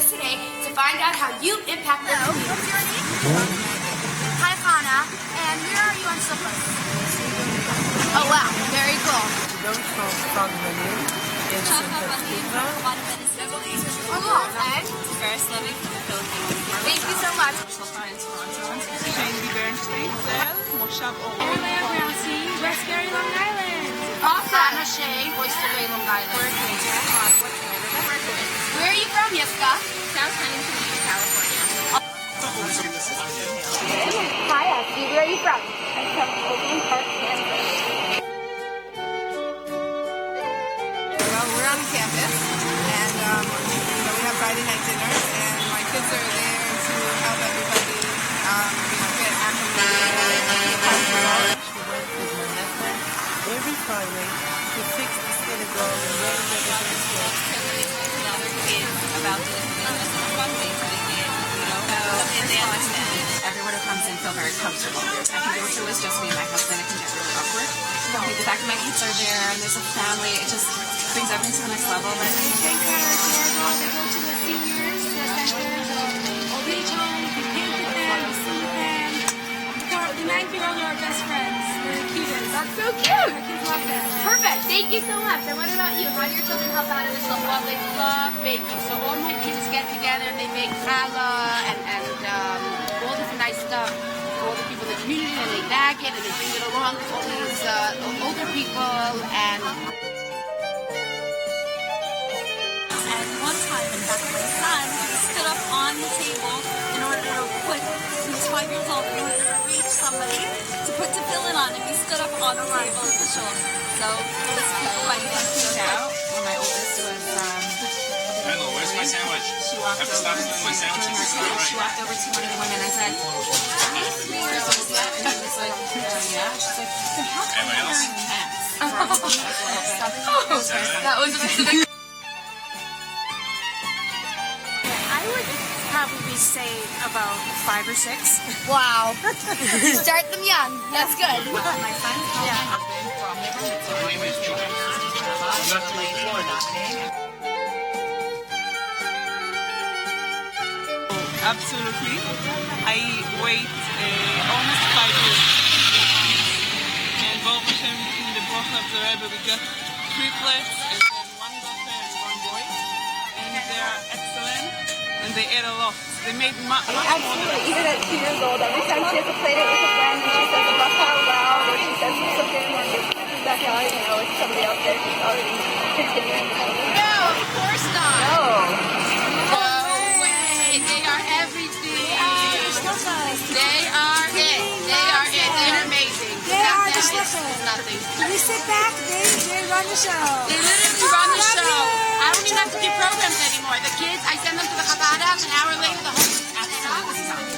Today to find out how you impact the community. What's your name? Hi, Hannah. And where are you on Hashluchos? Oh, wow. Very cool. First living in the Philippines. Thank you so much. Westbury, Long Island. Awesome. Anna Shea, Oyster Long Island. Where are you from, Yiska? South Huntington Beach, California. Hi, Ashley. Where are you from? I'm from Oakland Park, Kansas. Well, we're on campus, and we have Friday night dinners, and my kids are there to help everybody get acclimated. Every Friday to fix the synagogue and learn About the fun things that they did, and they understand. Everyone who comes in feel very comfortable. I can go through with just me and my husband. It can get really awkward. The fact that my kids are there and there's a family, it just brings everything to the next level. But they go to the seniors, the centers, old age homes, we camp with them, we sing with them. The 9-year-olds are our best friends. They're the cutest. That's so cute. Our kids love them. Perfect. Thank you so much. And what about you? How do your children help out in this little world? They love baking. So all my kids get together and they make challah and all different nice stuff for all the people in the community, and they bag it and they bring it along to all these older people. And one time, in fact, my son stood up on the table in order to put, he was 5 years old, in order to reach somebody to put tefillin on him. He stood up on the table at the shul. So it was quite a fun out. When my oldest was, Hello, where's my sandwich? She walked over to one of the women and said, "Are you 3 years old yet?" And he was like, "Yeah." She's like, "Then how come you're wearing pants?" That was a probably say about 5 or 6. Wow. You start them young. That's good. My son, yeah. Absolutely. I wait almost 5 years. And Baruch Hashem, in the bracha of the Rebbe, we got triplets, and then one daughter and one boy. And they are excellent. And they ate a lot. They made much more. Absolutely. Even at 2 years old, every time she has a plate with a friend and she says a buck out loud or she says something and they come back out, it's somebody else there. She's already continuing. No, of course not. No. No way. They are everything. They are it. They are it. They're amazing. They are the Hashluchos. Nothing. We sit back, they run the show. They literally run the show. I don't even have to do programs anymore. The kids, I send them to the Chabad house, an hour later, the whole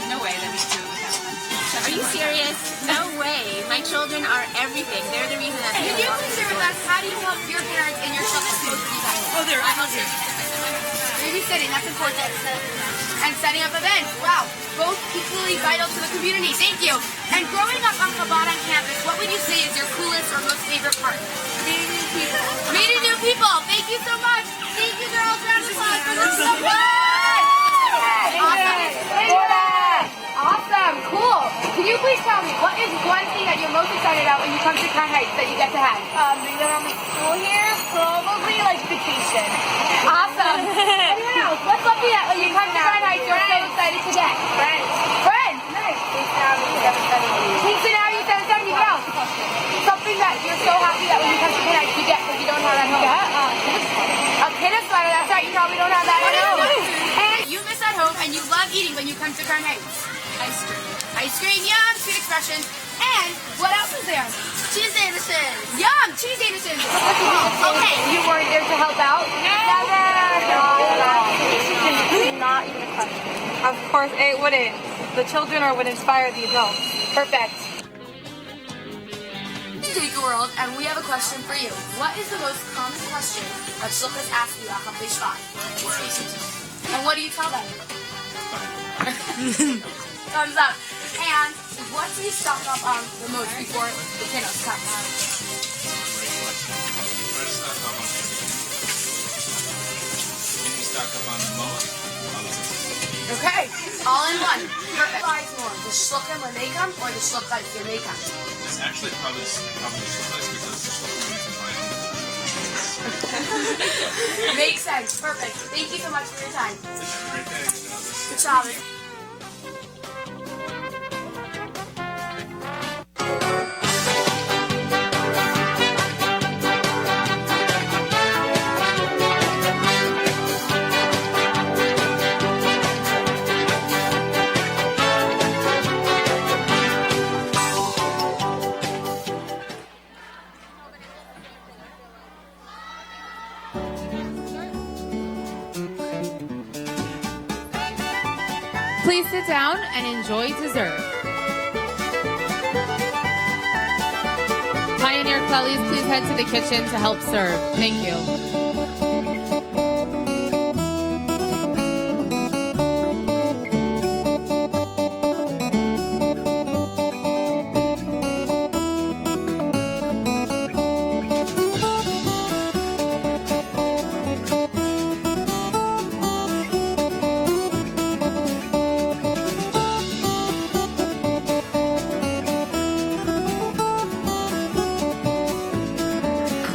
No way that we do it without them. Are you serious? No way. My children are everything. They're the reason that Can you please share with us, how do you help your parents and your children? Oh, they're amazing. Babysitting, that's important. And setting up events. Wow. Both equally vital to the community. Thank you. And growing up on Chabad on campus, what would you say is your coolest or most favorite part? Meeting new people. Meeting new people. Thank you so much. Thank you, girls. Round of applause for this so much. Awesome. Awesome. Cool. tell me, what is one thing that you're most excited about when you come to Crown Heights that you get to have? Being that I'm in school here, probably like vacation. Awesome. Anyone else? What's something that when you come to Crown Heights you're so excited to get? Friends. Friends. Nice. Pizza now, you 770. What else? Something that you're so happy that when you come to Crown Heights you get because you don't have at home. A Kinus sweater. That's right. You probably don't have that at home. And you miss at home and you love eating when you come to Crown Heights. Ice cream. Ice cream, yum, sweet expressions. And what else is there? Cheese danishes. Yum, cheese danishes. Okay, you weren't there to help out? Never. Not even a question. Of course, it wouldn't. The children would inspire the adults. Perfect. Take a world, and we have a question for you. What is the most common question that Hashluchos ask you at Chappei Shvat? And what do you tell them? Thumbs up. And what do you stock up on the most before the Kinus comes? Okay, all in one. Perfect. Buys more, the shluchim when they come, or the shluchos when they come? It's actually probably Shluchos because Shluchos Makes sense. Perfect. Thank you so much for your time. Good job. Please sit down and enjoy dessert. Pioneer Clellies, please head to the kitchen to help serve. Thank you.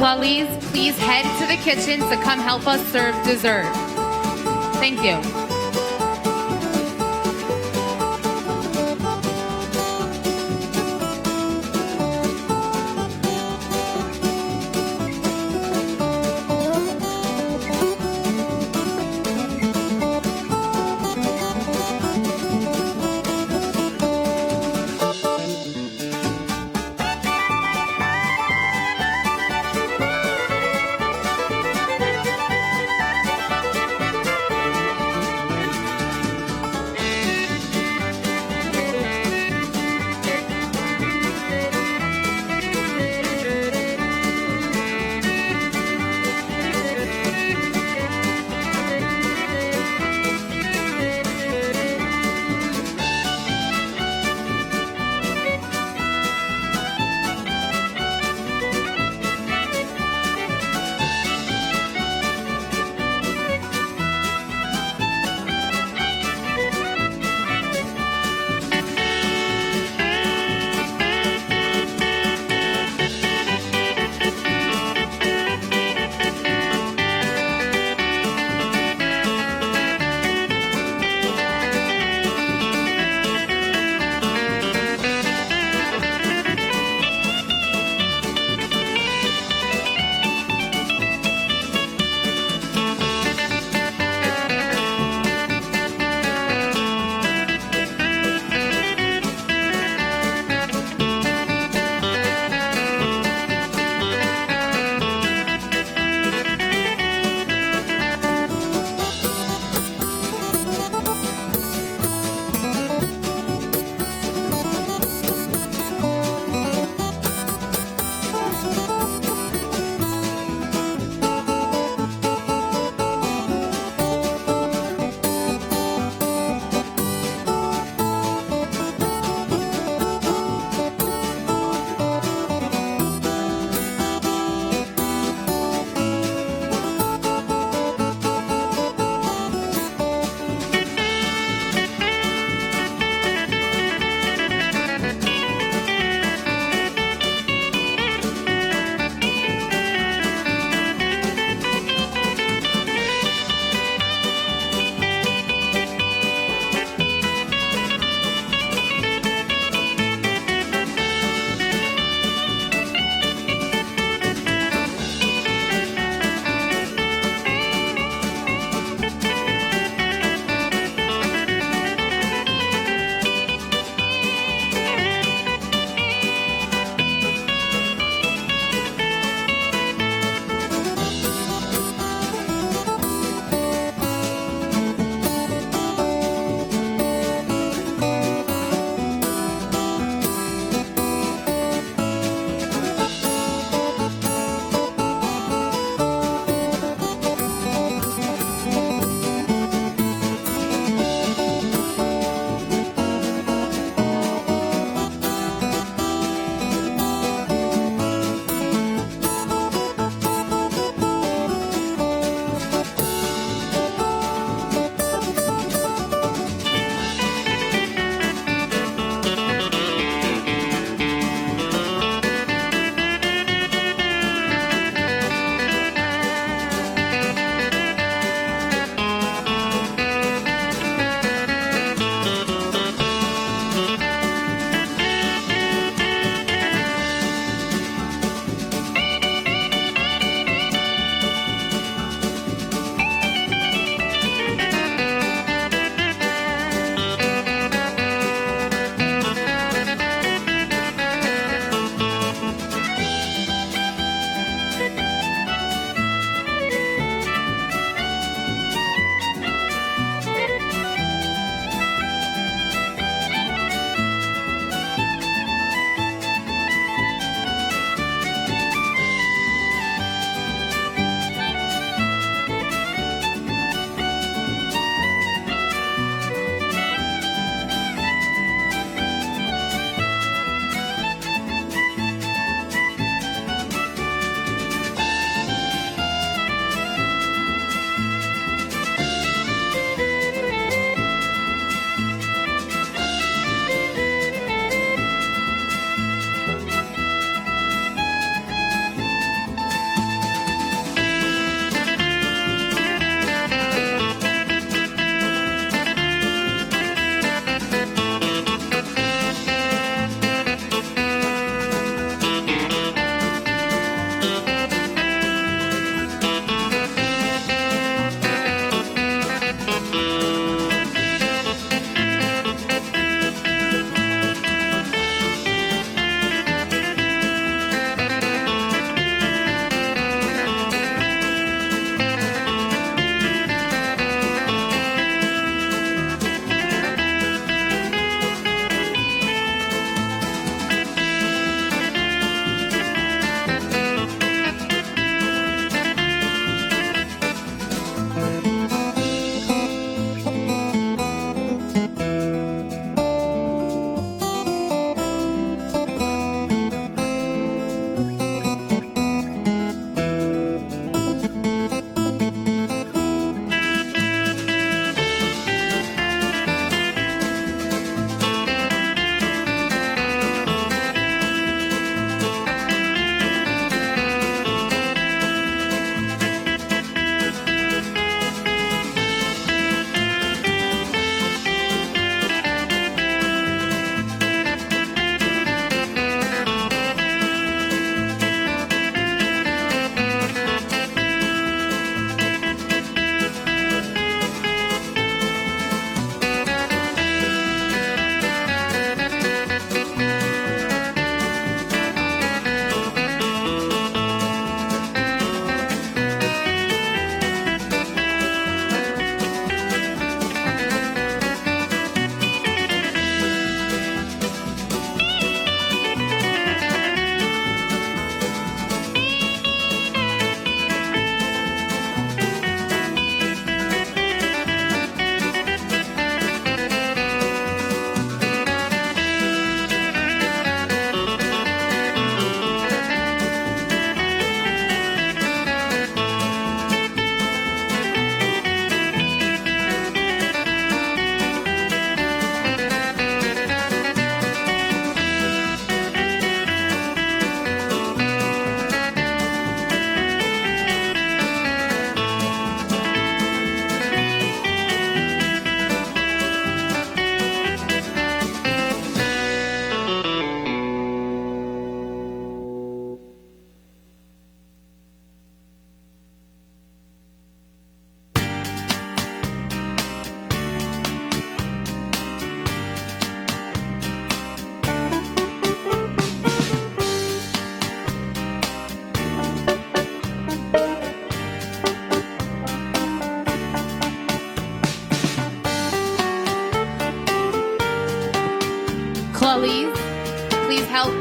Clellies, please head to the kitchen to come help us serve dessert. Thank you.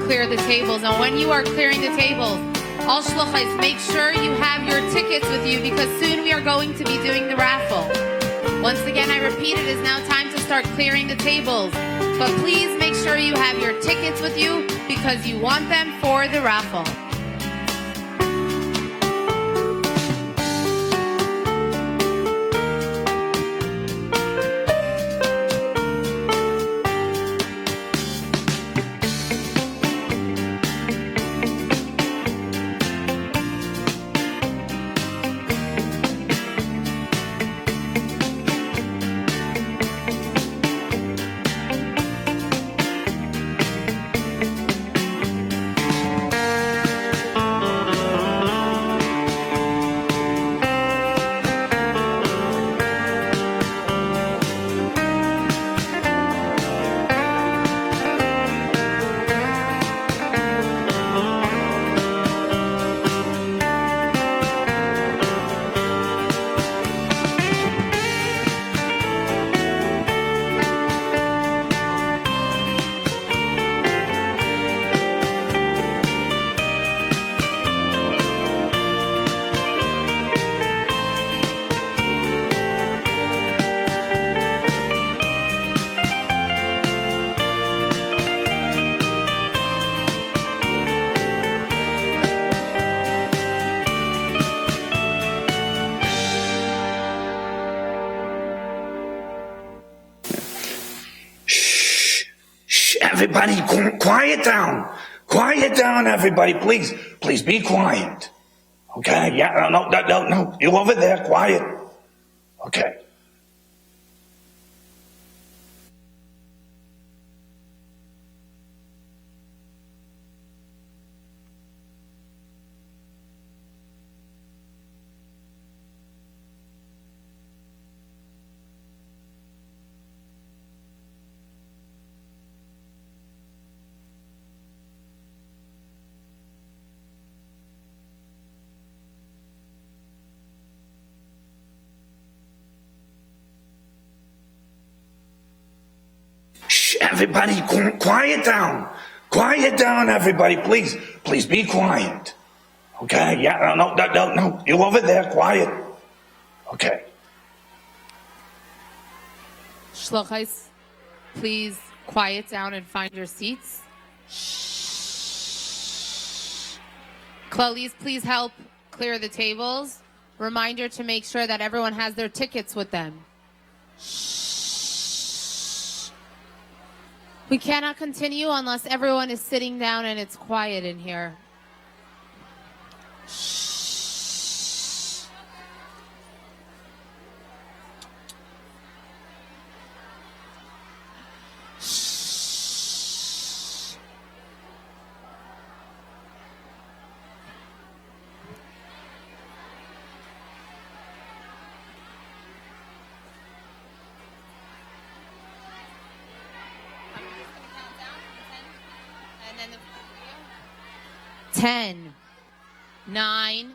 clear the tables. And when you are clearing the tables, all shluchos, make sure you have your tickets with you because soon we are going to be doing the raffle. Once again, I repeat, it is now time to start clearing the tables. But please make sure you have your tickets with you because you want them for the raffle. Everybody, quiet down. Quiet down, everybody. Please, please be quiet. Okay? Yeah, no. You over there, quiet. Okay. Everybody, quiet down. Quiet down, everybody. Please, please be quiet. Okay? Yeah, no. You over there, quiet. Okay. Shluchos, please quiet down and find your seats. Chloe's, please help clear the tables. Reminder to make sure that everyone has their tickets with them. We cannot continue unless everyone is sitting down and it's quiet in here. And then 10, 9,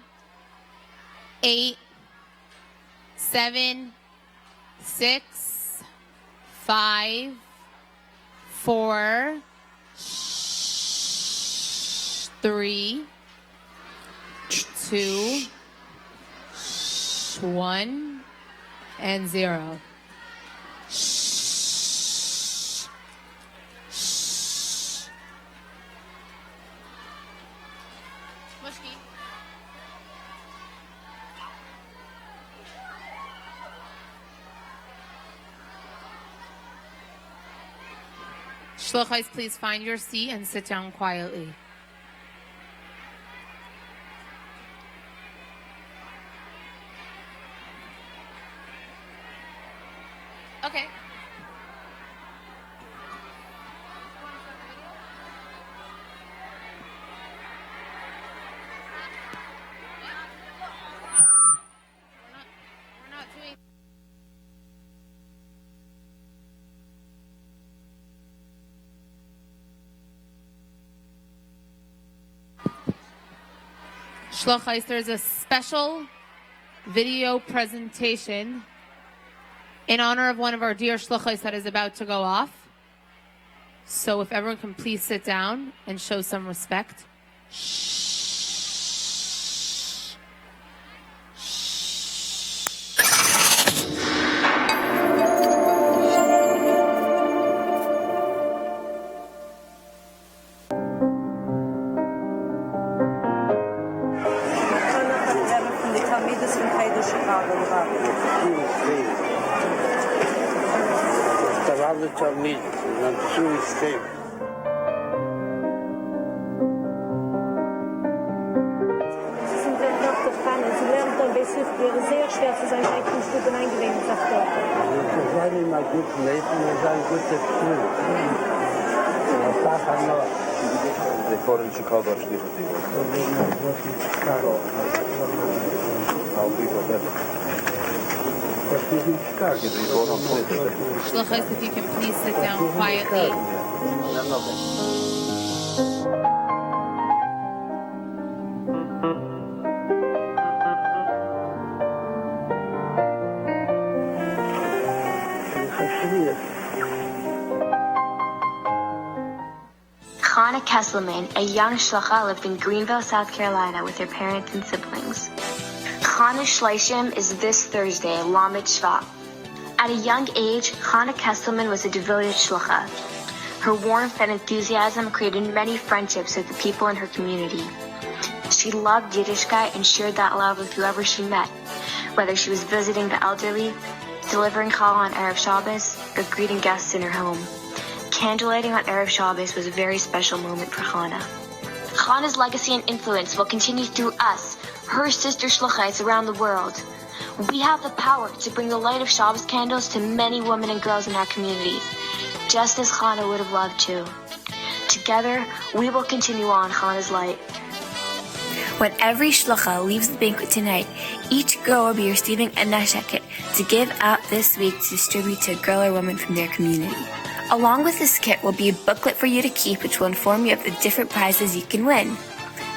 8, 7, 6, 5, 4, 3, 2, 1, and 0. Shluchos, please find your seat and sit down quietly. Okay. We're not doing. Shluchos, there's a special video presentation in honor of one of our dear shluchos that is about to go off. So if everyone can please sit down and show some respect. תמיד, נמצאו הסכם. Sie sind dann noch gefangen. Sie lernen dann bei Swift wäre sehr schwer für sein Einkunftsstück eingewählt, sagt er. Wir sein immer gut leben, wir sein gutes Gefühl. Das darf er noch. Before in Chicago, actually, how people better. Hashluchos, if you can please sit down quietly. Chana Kesselman, a young shlucha, lived in Greenville, South Carolina with her parents and siblings. Chana Shleishim is this Thursday, Lamed Shvat. At a young age, Chana Kesselman was a devoted shlucha. Her warmth and enthusiasm created many friendships with the people in her community. She loved Yiddishkeit and shared that love with whoever she met, whether she was visiting the elderly, delivering call on Erev Shabbos, or greeting guests in her home. Candlelighting on Erev Shabbos was a very special moment for Chana. Chana's legacy and influence will continue through us, her sister shluchais around the world. We have the power to bring the light of Shabbos candles to many women and girls in our communities, just as Chana would have loved to. Together, we will continue on Chana's light. When every shlucha leaves the banquet tonight, each girl will be receiving a nesheket to give out this week to distribute to a girl or woman from their community. Along with this kit will be a booklet for you to keep, which will inform you of the different prizes you can win.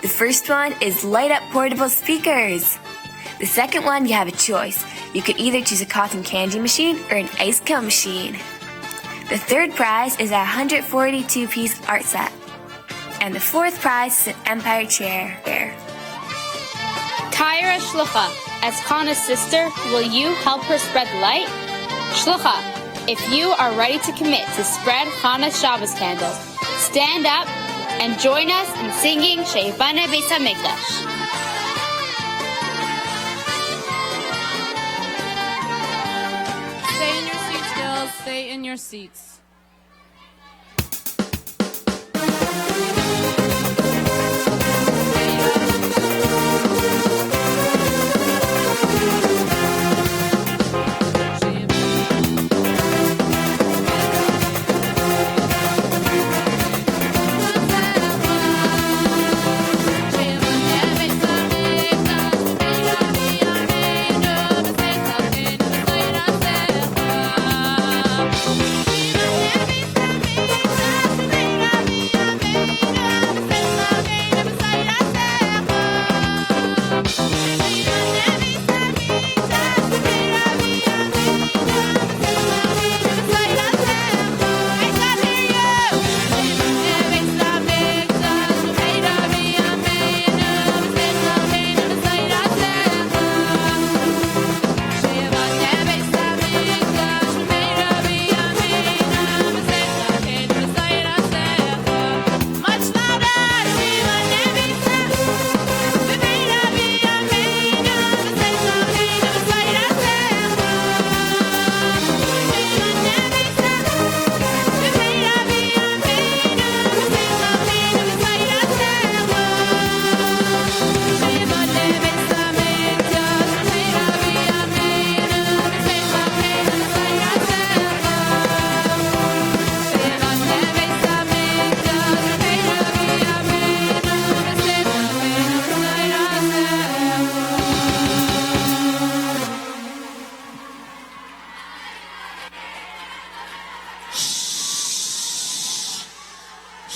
The first one is light-up portable speakers. The second one, you have a choice. You could either choose a cotton candy machine or an ice cone machine. The third prize is a 142-piece art set. And the fourth prize is an Empire chair. Tyra Shlucha, as Chana's sister, will you help her spread the light? Shlucha, if you are ready to commit to spread Chana's Shabbos candles, stand up and join us in singing Sheivana Beis HaMikdash. Stay in your seats, girls. Stay in your seats.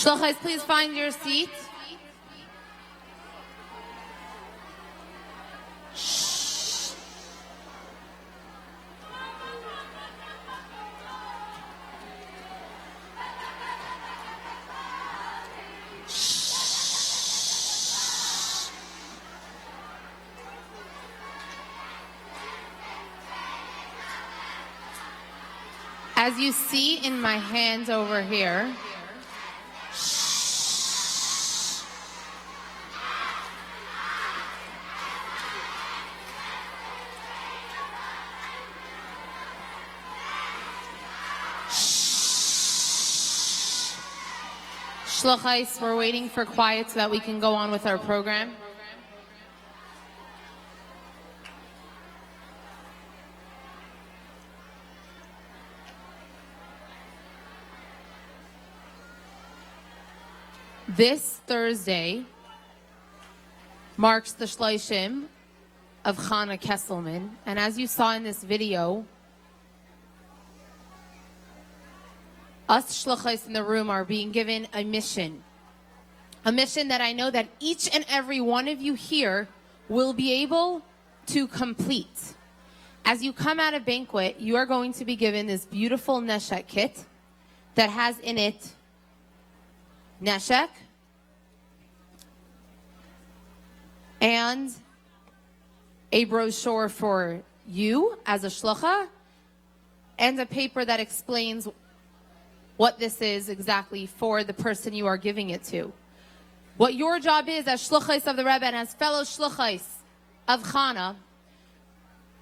Shluchos, please find your seat. As you see in my hand over here, Hashluchos, we're waiting for quiet so that we can go on with our program. This Thursday marks the Shloshim of Chana Kesselman, and as you saw in this video, us Hashluchos in the room are being given a mission that I know that each and every one of you here will be able to complete. As you come out of banquet, you are going to be given this beautiful Neshek kit that has in it Neshek and a brochure for you as a shlucha and a paper that explains what this is exactly for the person you are giving it to. What your job is as shluchos of the Rebbe and as fellow shluchos of Chana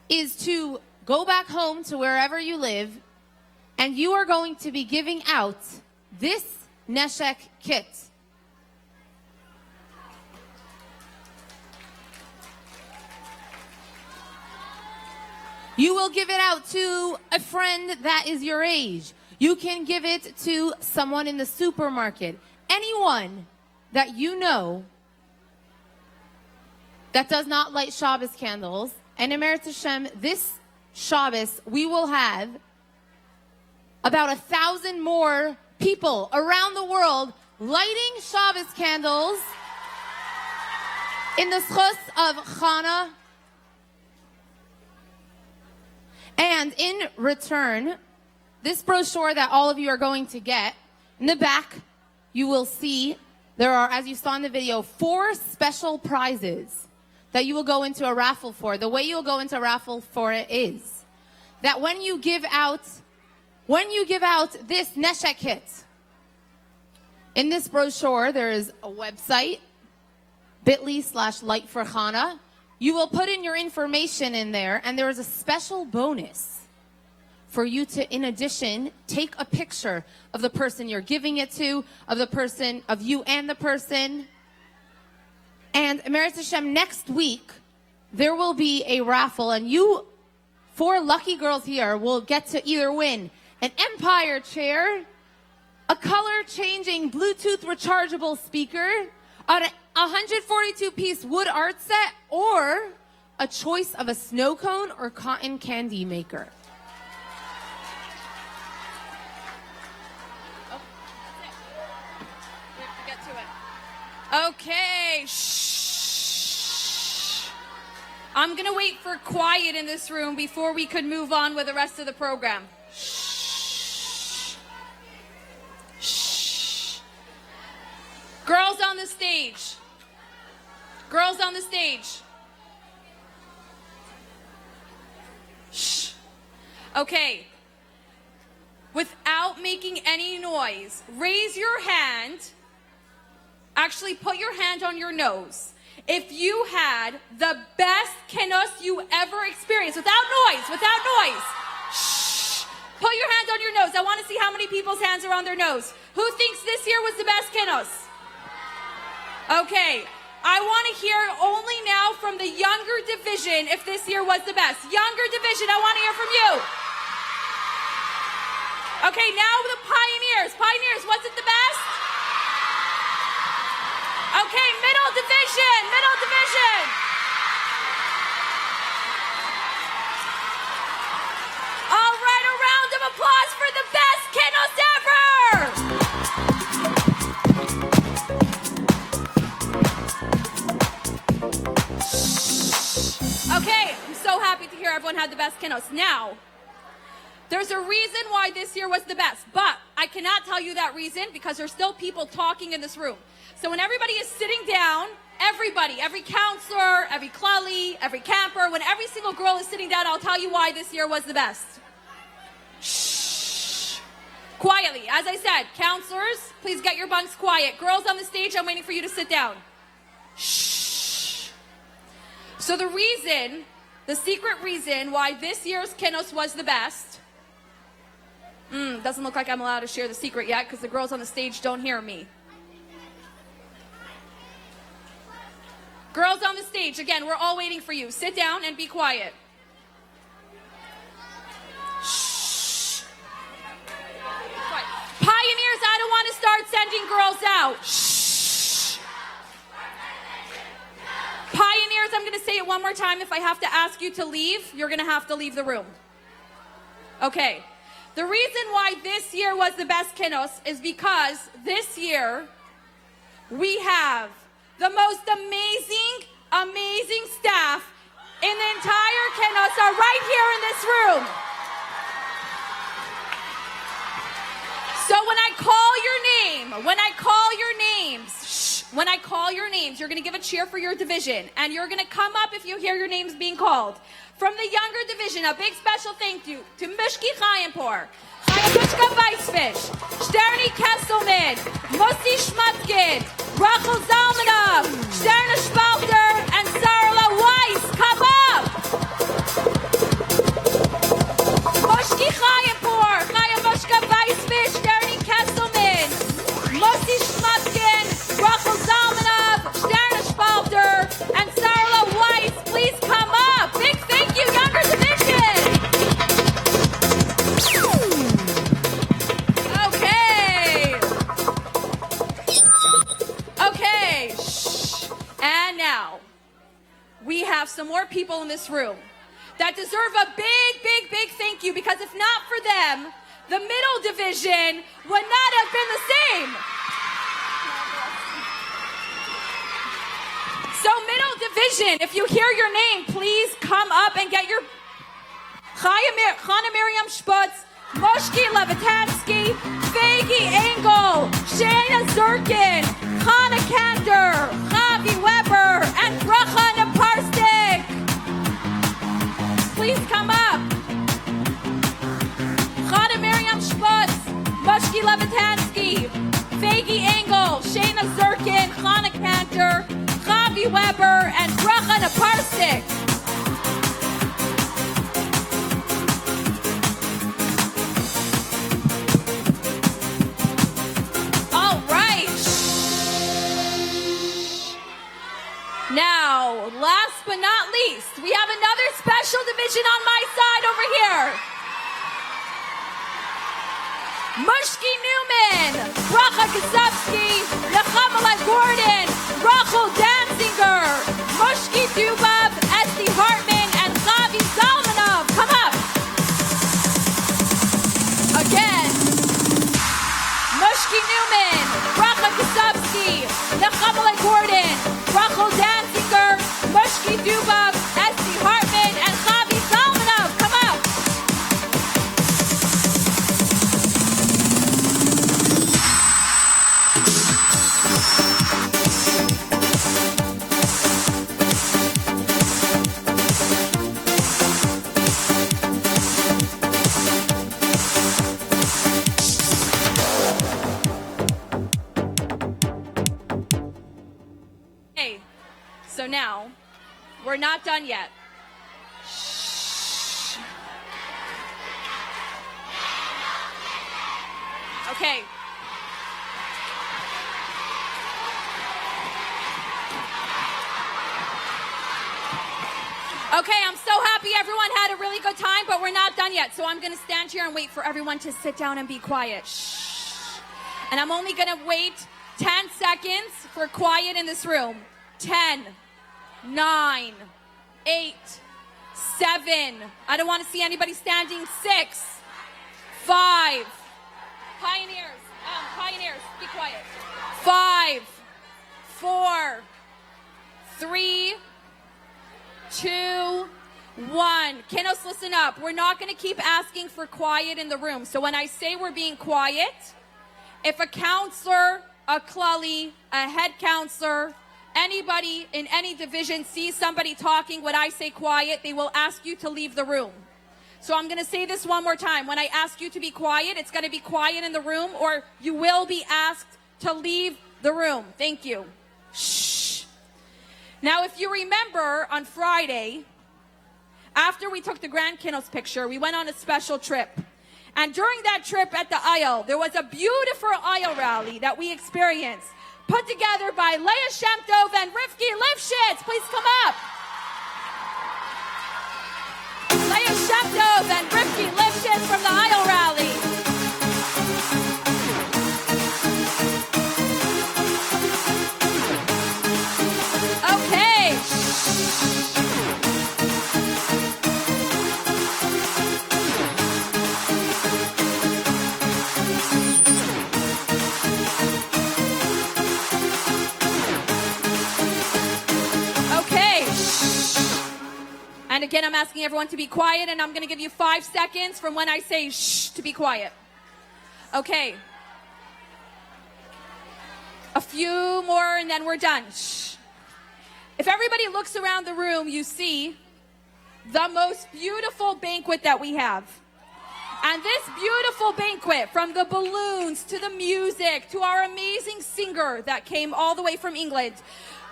is to go back home to wherever you live, and you are going to be giving out this Neshek kit. You will give it out to a friend that is your age. You can give it to someone in the supermarket. Anyone that you know that does not light Shabbos candles. And Emeretz Hashem, this Shabbos, we will have about 1,000 more people around the world lighting Shabbos candles in the schus of Chana. And in return, this brochure that all of you are going to get, in the back, you will see there are, as you saw in the video, 4 special prizes that you will go into a raffle for. The way you'll go into a raffle for it is that when you give out this Neshek kit, in this brochure, there is a website, bit.ly/light for Chana. You will put in your information in there, and there is a special bonus for you to, in addition, take a picture of the person you're giving it to, of you and the person. And Emeretz Hashem, next week, there will be a raffle, and you, 4 lucky girls here, will get to either win an Empire chair, a color-changing Bluetooth rechargeable speaker, a 142-piece wood art set, or a choice of a snow cone or cotton candy maker. Okay, shh. I'm gonna wait for quiet in this room before we could move on with the rest of the program. Shh. Shh. Girls on the stage. Girls on the stage. Shh. Okay. Without making any noise, raise your hand. Actually, put your hand on your nose. If you had the best Kinus you ever experienced, without noise, shh. Put your hand on your nose. I want to see how many people's hands are on their nose. Who thinks this year was the best Kinus? Okay, I want to hear only now from the younger division if this year was the best. Younger division, I want to hear from you. Okay, now the pioneers. Pioneers, was it the best? Okay, middle division. All right, a round of applause for the best Kinus ever! Okay, I'm so happy to hear everyone had the best Kinus. Now, there's a reason why this year was the best, but I cannot tell you that reason because there's still people talking in this room. So when everybody is sitting down, everybody, every counselor, every klali, every camper, when every single girl is sitting down, I'll tell you why this year was the best. Shh. Quietly. As I said, counselors, please get your bunks quiet. Girls on the stage, I'm waiting for you to sit down. Shh. So the secret reason why this year's Kinus was the best, doesn't look like I'm allowed to share the secret yet because the girls on the stage don't hear me. Girls on the stage, again, we're all waiting for you. Sit down and be quiet. Shh. Quiet. Pioneers, I don't want to start sending girls out. Shh. Pioneers, I'm going to say it one more time. If I have to ask you to leave, you're going to have to leave the room. Okay. The reason why this year was the best Kinus is because this year we have the most amazing staff in the entire Kinus are right here in this room. So when I call your names, you're going to give a cheer for your division, and you're going to come up if you hear your names being called. From the younger division, a big special thank you to Mishki Chayampur, Chayamushka Weissfish, Tzeirei Kesselman, Mossi Schmutkin, Rachel Zalmanov, Sterna Spalter, and Sarla Weiss. Come up! Moshki Chayampur, Chayamushka Weissfish, Tzeirei Kesselman, Mossi Schmutkin, Rachel Zalmanov, Sterna Spalter, and Sarla Weiss. Please come up! Big thank you, younger division! Okay, shh. And now, we have some more people in this room that deserve a big thank you, because if not for them, the middle division would not have been the same. So middle division, if you hear your name, please come up and get your Chana Miriam Sputz, Moshki Levitansky, Fagi Engel, Shana Zirkin, Chana Kantor, Javi Weber, and Bracha Naparstik. Please come up. Chana Miriam Sputz, Moshki Levitansky, Fagi Engel, Shana Zirkin, Chana Kantor, Javi Weber, and Bracha Naparstik. Now, last but not least, we have another special division on my side over here. Mushki Newman, Bracha Kasubsky, Nechamala Gordon, Rachel Danziger, Mushki Dubab, Esti Hartman, and Chavi Zalmanov. Come up. Again. Mushki Newman, Bracha Kasubsky, Nechamala Gordon, Rachel Danziger, Mushki Dubab, Esti Hartman, and Chavi Zalmanov. Come up. So now, we're not done yet. Shh. Okay. Okay, I'm so happy everyone had a really good time, but we're not done yet. So I'm going to stand here and wait for everyone to sit down and be quiet. Shh. And I'm only going to wait 10 seconds for quiet in this room. 10, 9, 8, 7. I don't want to see anybody standing. 6, 5. Pioneers, be quiet. 5, 4, 3, 2, 1. Kinus, listen up. We're not going to keep asking for quiet in the room. So when I say we're being quiet, if a counselor, a klali, a head counselor, anybody in any division sees somebody talking when I say quiet, they will ask you to leave the room. So I'm going to say this one more time. When I ask you to be quiet, it's going to be quiet in the room, or you will be asked to leave the room. Thank you. Shh. Now, if you remember on Friday, after we took the Grand Kinus picture, we went on a special trip. And during that trip at the aisle, there was a beautiful aisle rally that we experienced, put together by Leah Shemtov and Rivki Lifshitz. Please come up. Leah Shemtov and Rivki Lifshitz from the aisle rally. Okay. And again, I'm asking everyone to be quiet, and I'm going to give you 5 seconds from when I say shh to be quiet. Okay. A few more, and then we're done. Shh. If everybody looks around the room, you see the most beautiful banquet that we have. And this beautiful banquet, from the balloons to the music to our amazing singer that came all the way from England,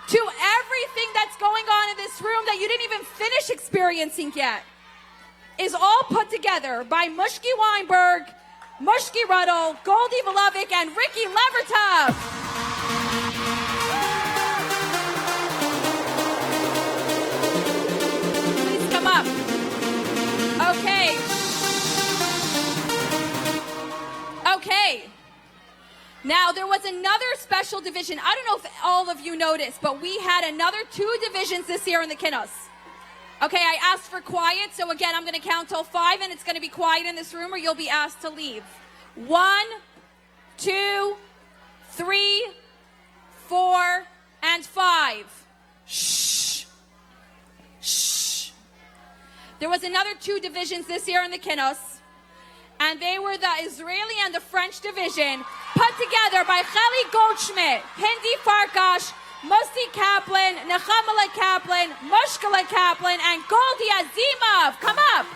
to everything that's going on in this room that you didn't even finish experiencing yet, is all put together by Mushki Weinberg, Mushki Ruddle, Goldie Volovic, and Ricky Levertov. Please come up. Okay. Okay. Now, there was another special division. I don't know if all of you noticed, but we had another 2 divisions this year in the Kinus. Okay, I asked for quiet, so again, I'm going to count till 5, and it's going to be quiet in this room, or you'll be asked to leave. 1, 2, 3, 4, and 5. Shh. Shh. There was another 2 divisions this year in the Kinus, and they were the Israeli and the French division, put together by Chali Goldschmidt, Hindi Farkash, Musti Kaplan, Nechamala Kaplan, Mushkala Kaplan, and Goldie Azimov. Come up.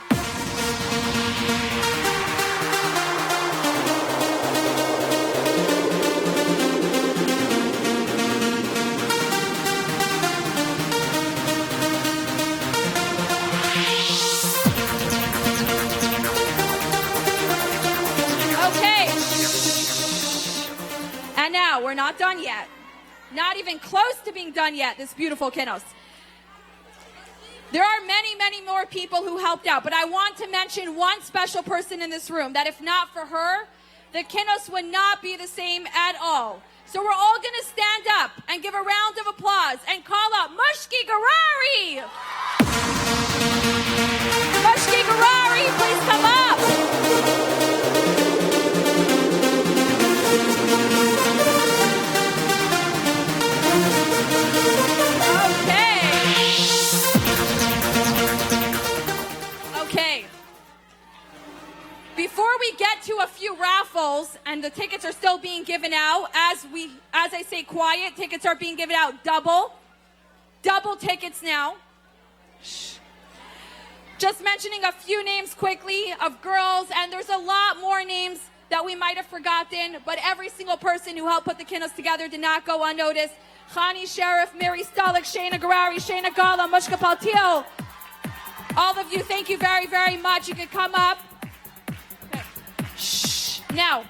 And now, we're not done yet. Not even close to being done yet, this beautiful Kinus. There are many, many more people who helped out, but I want to mention one special person in this room, that if not for her, the Kinus would not be the same at all. So we're all going to stand up and give a round of applause and call out Mushki Garari! Mushki Garari, please come up! Okay. Before we get to a few raffles, and the tickets are still being given out, as I say quiet, tickets are being given out double tickets now. Shh. Just mentioning a few names quickly of girls, and there's a lot more names that we might have forgotten, but every single person who helped put the Kinus together did not go unnoticed. Chani Sheriff, Miri Stalik, Shayna Garari, Shayna Gala, Mushka Paltil. All of you, thank you very, very much. You can come up. Okay. Shh. Now,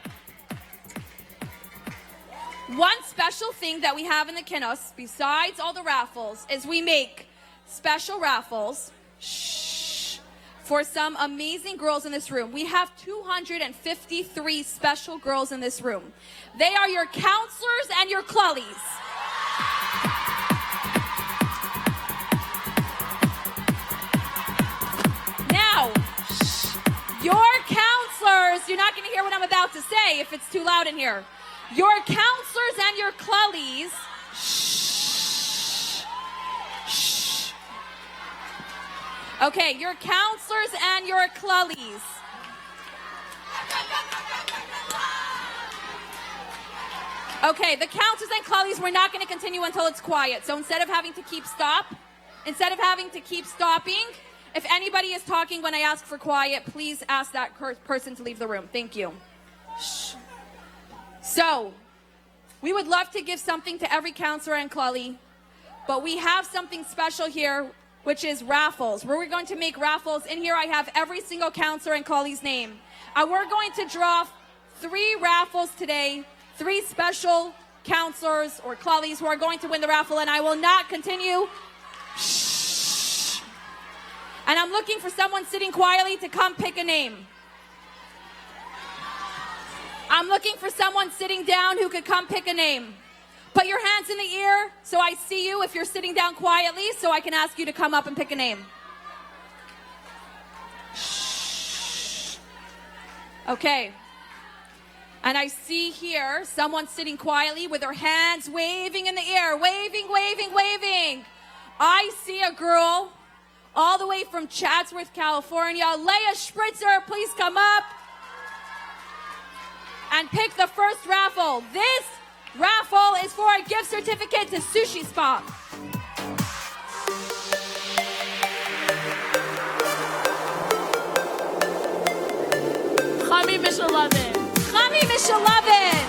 one special thing that we have in the Kinus, besides all the raffles, is we make special raffles for some amazing girls in this room. We have 253 special girls in this room. They are your counselors and your klullies. Now, your counselors, you're not going to hear what I'm about to say if it's too loud in here. Your counselors and your klullies, okay, your counselors and your klullies. Okay, the counselors and klullies, we're not going to continue until it's quiet. So instead of having to keep stopping, if anybody is talking when I ask for quiet, please ask that person to leave the room. Thank you. Shh. So, we would love to give something to every counselor and klali, but we have something special here, which is raffles. We're going to make raffles. In here I have every single counselor and klali's name. And we're going to draw 3 raffles today, 3 special counselors or klalis who are going to win the raffle, and I will not continue. Shh. And I'm looking for someone sitting quietly to come pick a name. I'm looking for someone sitting down who could come pick a name. Put your hands in the ear so I see you if you're sitting down quietly, so I can ask you to come up and pick a name. Shh. Okay. And I see here someone sitting quietly with their hands waving in the air. Waving, waving, waving. I see a girl all the way from Chatsworth, California. Leah Spritzer, please come up and pick the first raffle. This raffle is for a gift certificate to Sushi Spa. Chami Mishalovin. Chami Mishalovin.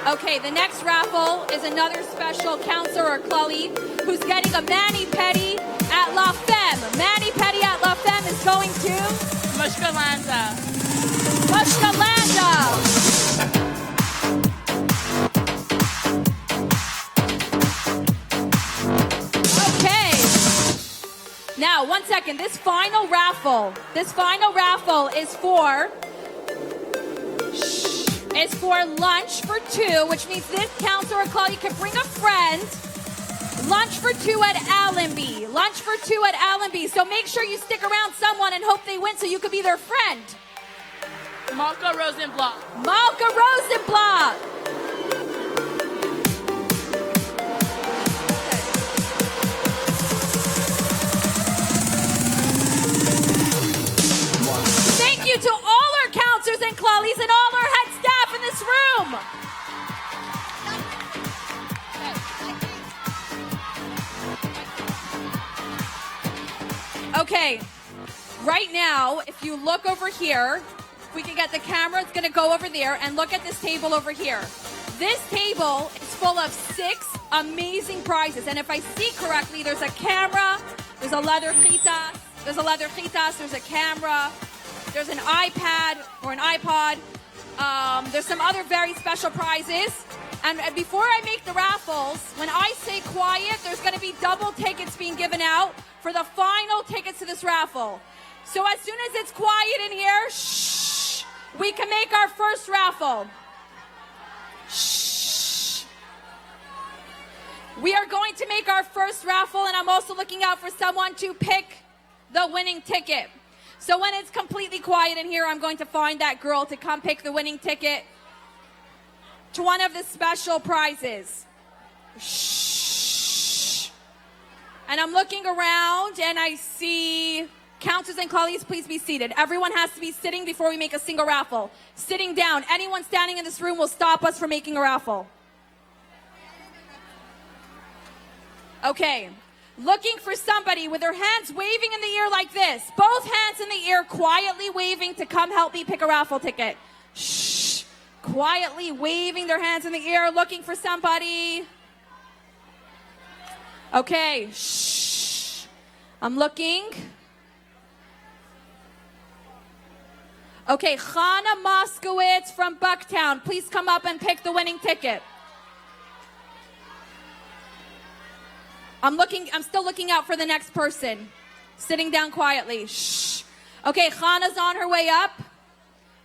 Okay, the next raffle is another special counselor or klali who's getting a mani-pedi at La Femme. Mani-pedi at La Femme is going to Mushka Lanza. Mushka Lanza. Okay. Now, 1 second. This final raffle is for lunch for 2, which means this counselor or klali can bring a friend. Lunch for 2 at Allenby. Lunch for 2 at Allenby. So make sure you stick around someone and hope they win so you could be their friend. Malka Rosenblock. Malka Rosenblock. Thank you to all our counselors and klalis and all our head staff in this room. Okay, right now, if you look over here, if we can get the camera, it's going to go over there and look at this table over here. This table is full of 6 amazing prizes, and if I see correctly, there's a camera, there's a leather chitas, there's a camera, there's an iPad or an iPod, there's some other very special prizes. And before I make the raffles, when I say quiet, there's going to be double tickets being given out for the final tickets to this raffle. So as soon as it's quiet in here, shh, we can make our first raffle. Shh. We are going to make our first raffle, and I'm also looking out for someone to pick the winning ticket. So when it's completely quiet in here, I'm going to find that girl to come pick the winning ticket to one of the special prizes. Shh. And I'm looking around and I see counselors and klalis, please be seated. Everyone has to be sitting before we make a single raffle. Sitting down. Anyone standing in this room will stop us from making a raffle. Okay. Looking for somebody with their hands waving in the air like this. Both hands in the air, quietly waving to come help me pick a raffle ticket. Shh. Quietly waving their hands in the air, looking for somebody. Okay. Shh. I'm looking. Okay, Chana Moskowitz from Bucktown. Please come up and pick the winning ticket. I'm still looking out for the next person. Sitting down quietly. Shh. Okay, Chana's on her way up.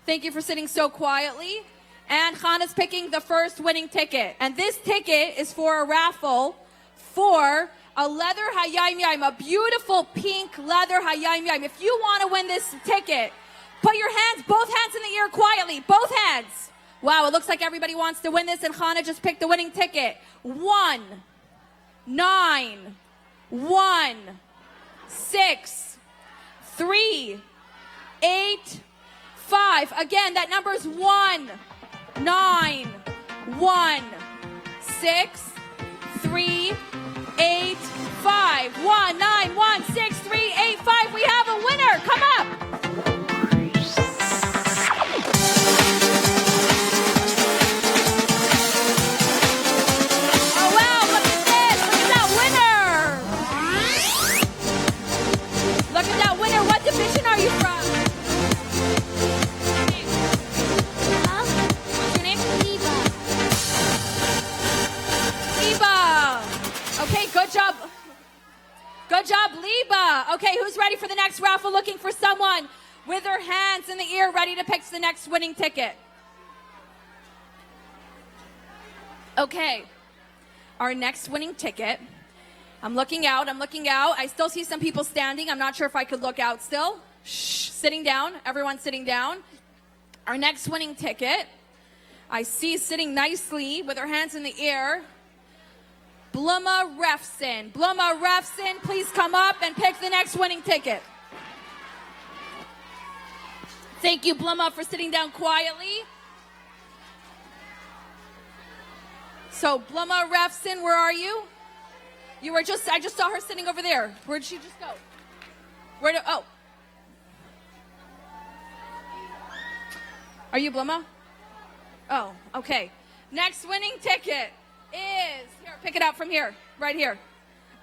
Thank you for sitting so quietly. And Chana's picking the first winning ticket. And this ticket is for a raffle for a leather hayayim yayim, a beautiful pink leather hayayim yayim. If you want to win this ticket, put your hands, both hands in the air quietly. Both hands. Wow, it looks like everybody wants to win this, and Chana just picked the winning ticket. 1, 9, 1, 6, 3, 8, 5. Again, that number is 1, 9, 1, 6, 3, 8, 5. 1, 9, 1, 6, 3, 8, 5. We have a winner. Come up. Oh, wow. Look at this. Look at that winner. Look at that winner. What division are you from? Okay, good job. Good job, Liba. Okay, who's ready for the next raffle? Looking for someone with their hands in the ear, ready to pick the next winning ticket. Okay, our next winning ticket. I'm looking out. I still see some people standing. I'm not sure if I could look out still. Shh, sitting down. Everyone's sitting down. Our next winning ticket, I see sitting nicely with her hands in the air. Bluma Refson. Bluma Refson, please come up and pick the next winning ticket. Thank you, Bluma, for sitting down quietly. So, Bluma Refson, where are you? I just saw her sitting over there. Where'd she just go? Oh. Are you Bluma? Oh, okay. Next winning ticket is, here, pick it out from here, right here.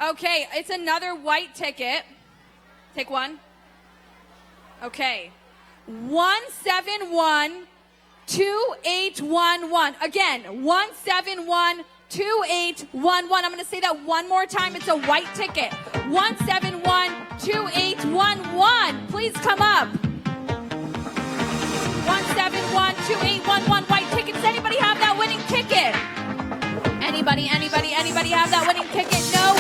Okay, it's another white ticket. Take one. Okay. 1712811. Again, 1712811. I'm going to say that one more time. It's a white ticket. 1712811. Please come up. 1712811. White ticket. Does anybody have that winning ticket? Anybody have that winning ticket? No?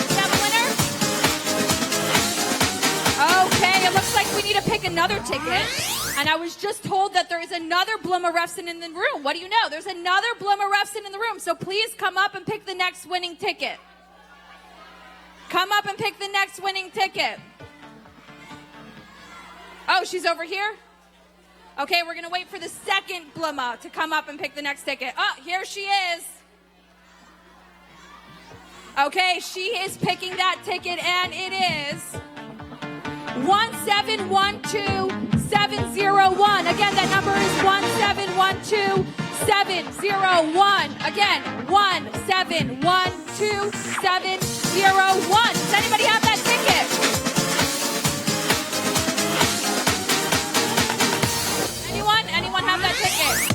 We have a winner? Okay, it looks like we need to pick another ticket. And I was just told that there is another Bluma Refson in the room. What do you know? There's another Bluma Refson in the room. So please come up and pick the next winning ticket. Come up and pick the next winning ticket. Oh, she's over here? Okay, we're going to wait for the second Bluma to come up and pick the next ticket. Oh, here she is. Okay, she is picking that ticket, and it is 1712701. Again, that number is 1712701. Again, 1712701. Does anybody have that ticket? Anyone have that ticket?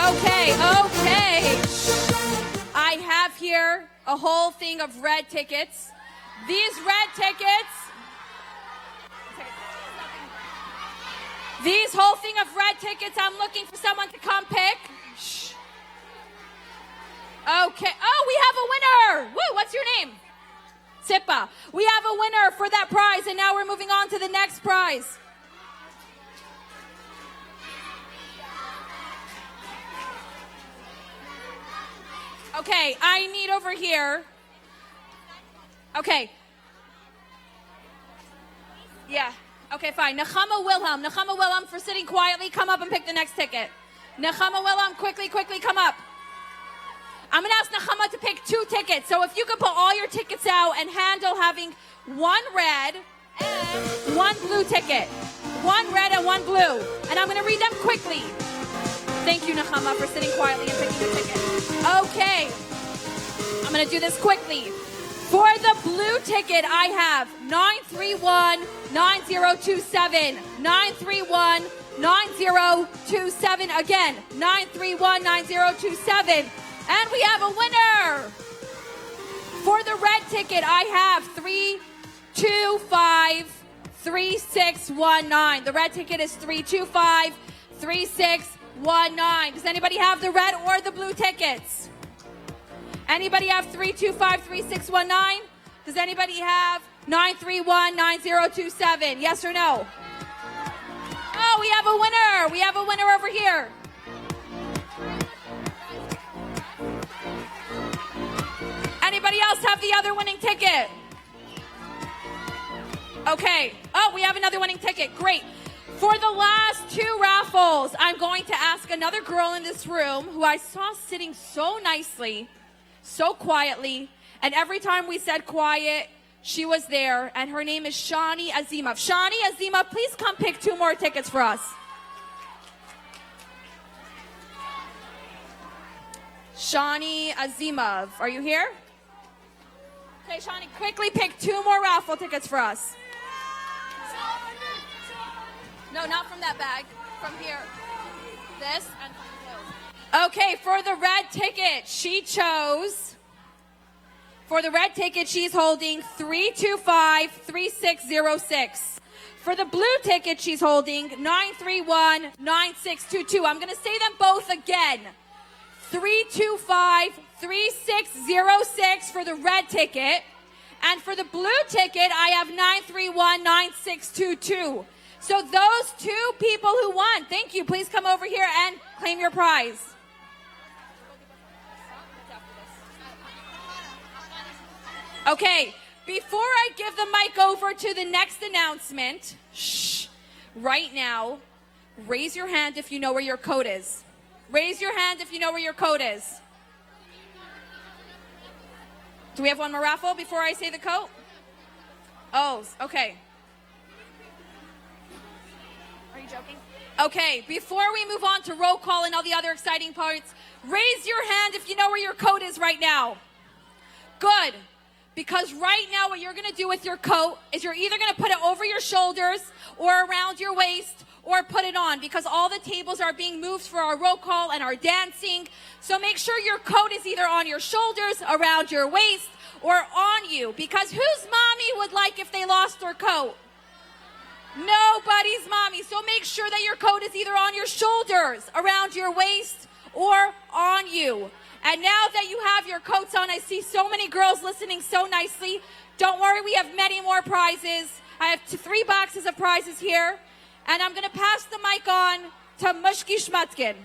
Okay. I have here a whole thing of red tickets. These whole thing of red tickets, I'm looking for someone to come pick. Shh. Okay. Oh, we have a winner. Woo, what's your name? Sipa. We have a winner for that prize, and now we're moving on to the next prize. Okay, I need over here. Okay. Yeah. Okay, fine. Nechama Wilhelm, for sitting quietly, come up and pick the next ticket. Nechama Wilhelm, quickly, come up. I'm going to ask Nechama to pick 2 tickets. So if you could put all your tickets out and handle having 1 red and 1 blue ticket. 1 red and 1 blue. And I'm going to read them quickly. Thank you, Nechama, for sitting quietly and picking the ticket. Okay. I'm going to do this quickly. For the blue ticket, I have 931-9027. 931-9027. Again, 931-9027. And we have a winner. For the red ticket, I have 325-3619. The red ticket is 325-3619. Does anybody have the red or the blue tickets? Anybody have 325-3619? Does anybody have 931-9027? Yes or no? Oh, we have a winner. We have a winner over here. Anybody else have the other winning ticket? Okay. Oh, we have another winning ticket. Great. For the last two raffles, I'm going to ask another girl in this room who I saw sitting so nicely, so quietly, and every time we said quiet, she was there, and her name is Shani Azimov. Shani Azimov, please come pick two more tickets for us. Shani Azimov, are you here? Okay, Shani, quickly pick two more raffle tickets for us. No, not from that bag. From here. This and from the Okay, for the red ticket, she chose... For the red ticket, she's holding 325-3606. For the blue ticket, she's holding 931-9622. I'm going to say them both again. 325-3606 for the red ticket. And for the blue ticket, I have 931-9622. So those two people who won, thank you. Please come over here and claim your prize. Okay, before I give the mic over to the next announcement, right now, raise your hand if you know where your code is. Raise your hand if you know where your code is. Do we have one more raffle before I say the code? Oh, okay. Are you joking? Okay, before we move on to roll call and all the other exciting parts, raise your hand if you know where your coat is right now. Good. Because right now what you're going to do with your coat is you're either going to put it over your shoulders or around your waist or put it on, because all the tables are being moved for our roll call and our dancing. So make sure your coat is either on your shoulders, around your waist, or on you. Because whose mommy would like if they lost their coat? Nobody's mommy. So make sure that your coat is either on your shoulders, around your waist, or on you. And now that you have your coats on, I see so many girls listening so nicely. Don't worry, we have many more prizes. I have 3 boxes of prizes here. And I'm going to pass the mic on to Mushki Schmutzkin.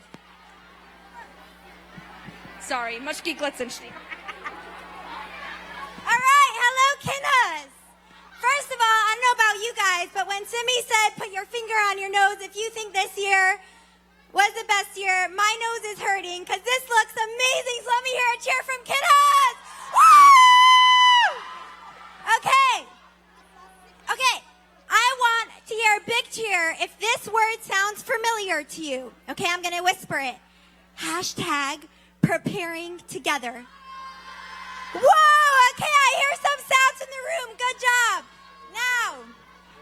Sorry, Mushki Glitzenstein. All right, hello, Kinus. First of all, I don't know about you guys, but when Simi said put your finger on your nose if you think this year was the best year, my nose is hurting because this looks amazing. So let me hear a cheer from Kinus. Woo! Okay. I want to hear a big cheer if this word sounds familiar to you. Okay, I'm going to whisper it. Hashtag preparing together. Whoa, okay, I hear some sounds in the room. Good job. Now,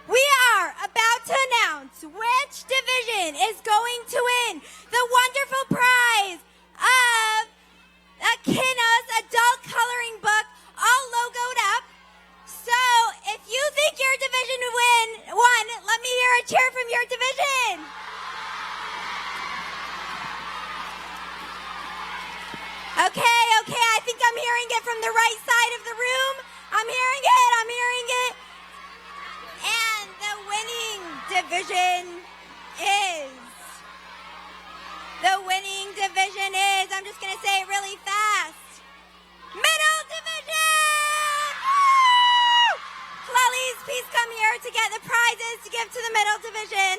we are about to announce which division is going to win the wonderful prize of a Kinus adult coloring book, all logoed up. So, if you think your division won, let me hear a cheer from your division. Okay, I think I'm hearing it from the right side of the room. I'm hearing it. And the winning division is, I'm just going to say it really fast, middle division! Woo! Lollies, please come here to get the prizes to give to the middle division.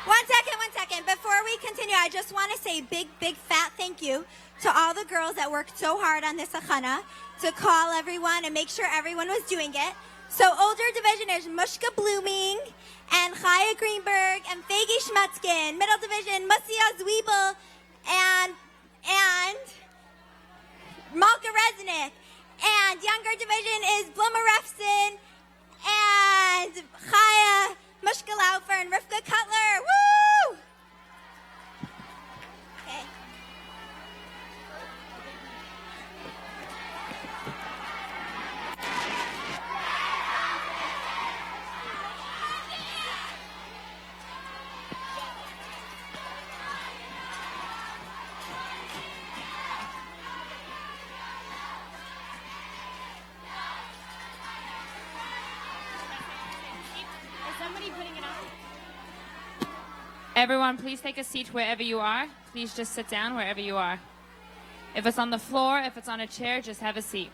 One second. Before we continue, I just want to say big fat thank you to all the girls that worked so hard on this achana to call everyone and make sure everyone was doing it. So older division is Mushka Blooming and Chaya Greenberg and Fegi Schmutzkin. Middle division, Musia Zwiebel and Malka Resnick. And younger division is Bluma Refson and Chaya Mushka Laufer and Rivka Cutler. Woo! Okay. Everyone, please take a seat wherever you are. Please just sit down wherever you are. If it's on the floor, if it's on a chair, just have a seat.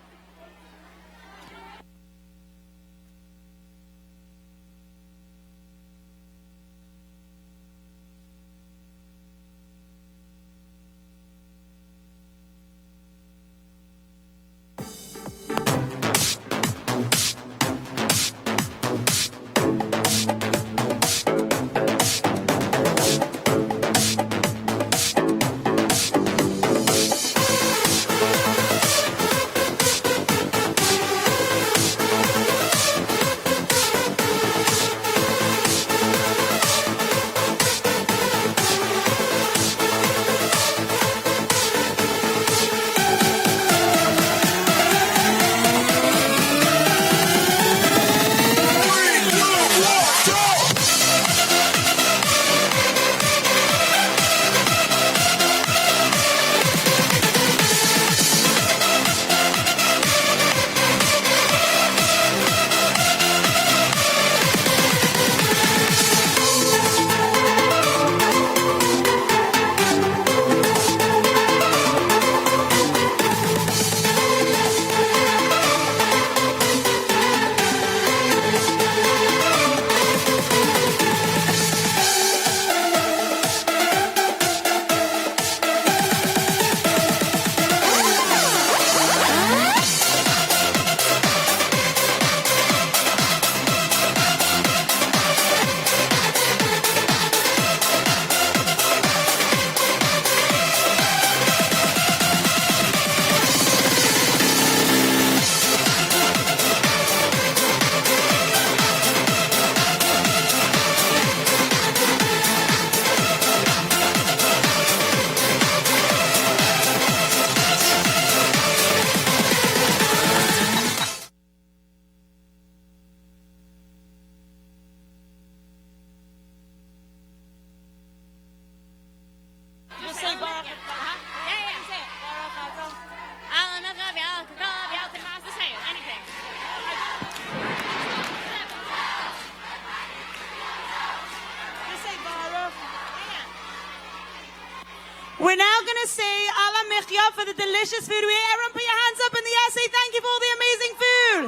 We're now going to say Ala Michya for the delicious food we ate. Everyone put your hands up in the air. Say thank you for all the amazing food.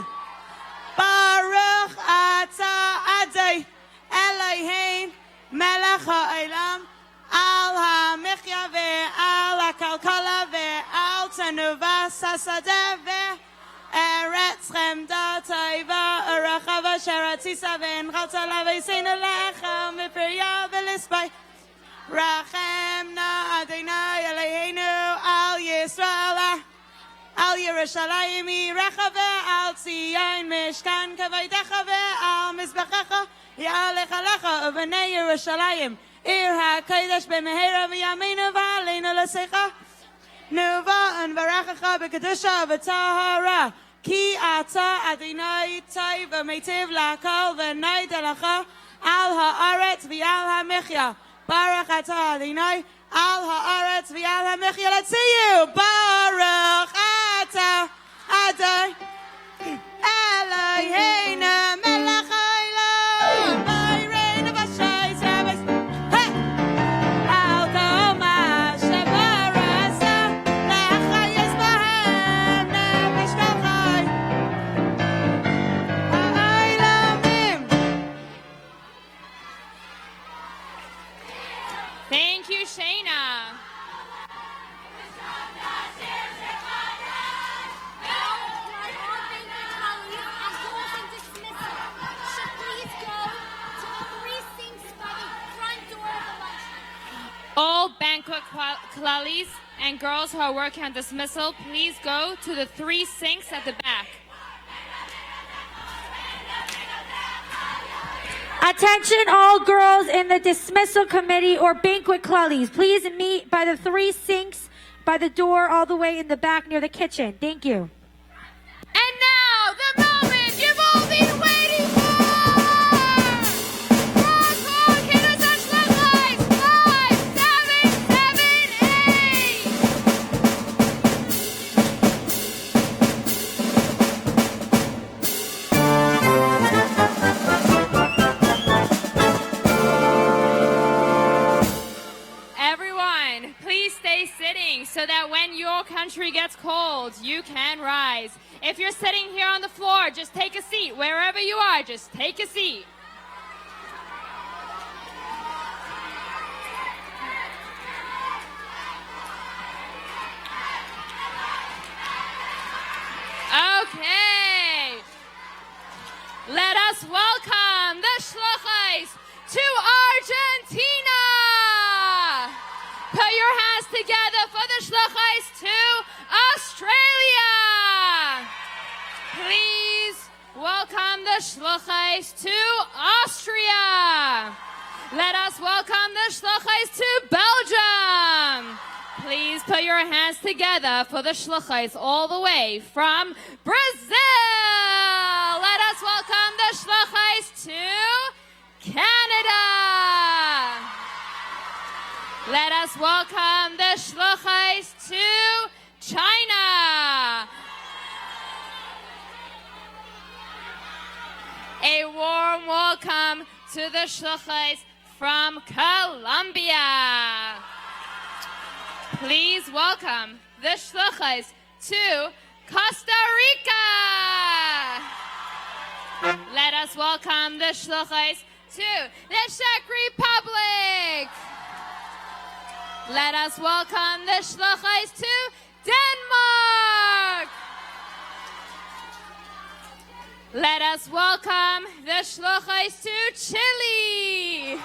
Baruch Atah Adai Elohein Melech HaOlam Al HaMichya Ve'al HaKalkala Ve'al Tanuvas HaSadeh Ve'eretz Chemda Taiva Urachava Sheratzisa Ve'enchalta Laveseinu Lecha Mipriya Ve'lispai Rachemna Adonai Eloheinu Al Yisrael Al Yerushalayim Rechave Al Tzion Mishkan Kavaydecha Ve'al Mizbechecha Ya'alech Alecha Uvenei Yerushalayim Ir HaKodesh B'Mehera V'Yameinu V'Aleinu L'Secha Nuva and V'Rachacha B'Kedusha V'Tahara Ki Ata Adonai Tov V'Meitiv L'Akal V'Nai Delacha Al Ha'aretz V'Al HaMichya Baruch Atah Adonai Al Ha'aretz V'Al HaMichya. Let's see you. Baruch Atah Adonai Eloheinu Melech HaOlam V'Yireinu V'Shai Sabbath Hey! Al Kol Ma Shebarasa L'Chayis B'Hem Nefesh V'Chai Ha'olamim. Thank you, Shayna. All banquet klalis and girls who are working on dismissal, please go to the 3 sinks at the back. Attention all girls in the dismissal committee or banquet klalis. Please meet by the 3 sinks by the door all the way in the back near the kitchen. Thank you. And now, the moment you've all been waiting for! Kinus Hashluchos, 5, 7, 7, 8! stay sitting so that when your country gets cold, you can rise. If you're sitting here on the floor, just take a seat. Wherever you are, just take a seat. Okay. Let us welcome the Hashluchos to Argentina. Put your hands together for the Hashluchos to Australia. Please welcome the Hashluchos to Austria. Let us welcome the Hashluchos to Belgium. Please put your hands together for the Hashluchos all the way from Brazil. Let us welcome the Hashluchos to Canada. Let us welcome the Hashluchos to China. A warm welcome to the Hashluchos from Colombia. Please welcome the Hashluchos to Costa Rica. Let us welcome the Hashluchos to the Czech Republic. Let us welcome the Hashluchos to Denmark. Let us welcome the Hashluchos to Chile.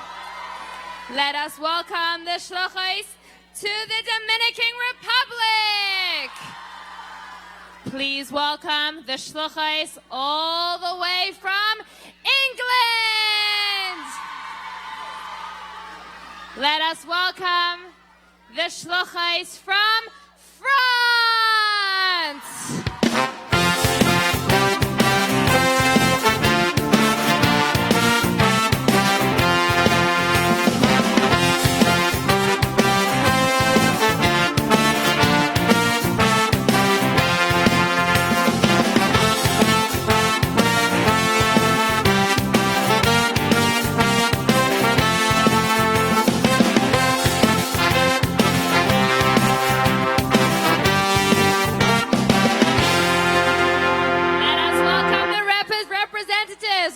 Let us welcome the Hashluchos to the Dominican Republic. Please welcome the Hashluchos all the way from England. Let us welcome the Hashluchos from France.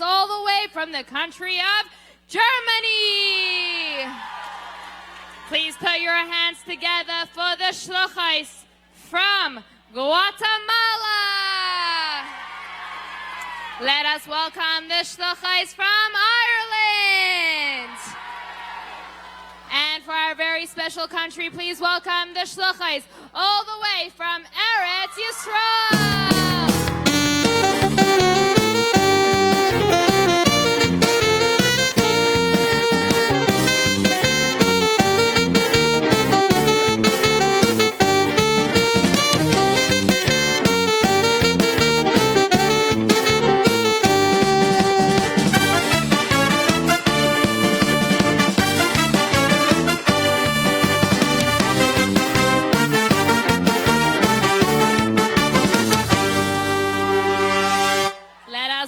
All the way from the country of Germany. Please put your hands together for the Hashluchos from Guatemala. Let us welcome the Hashluchos from Ireland. And for our very special country, please welcome the Hashluchos all the way from Eretz Yisrael.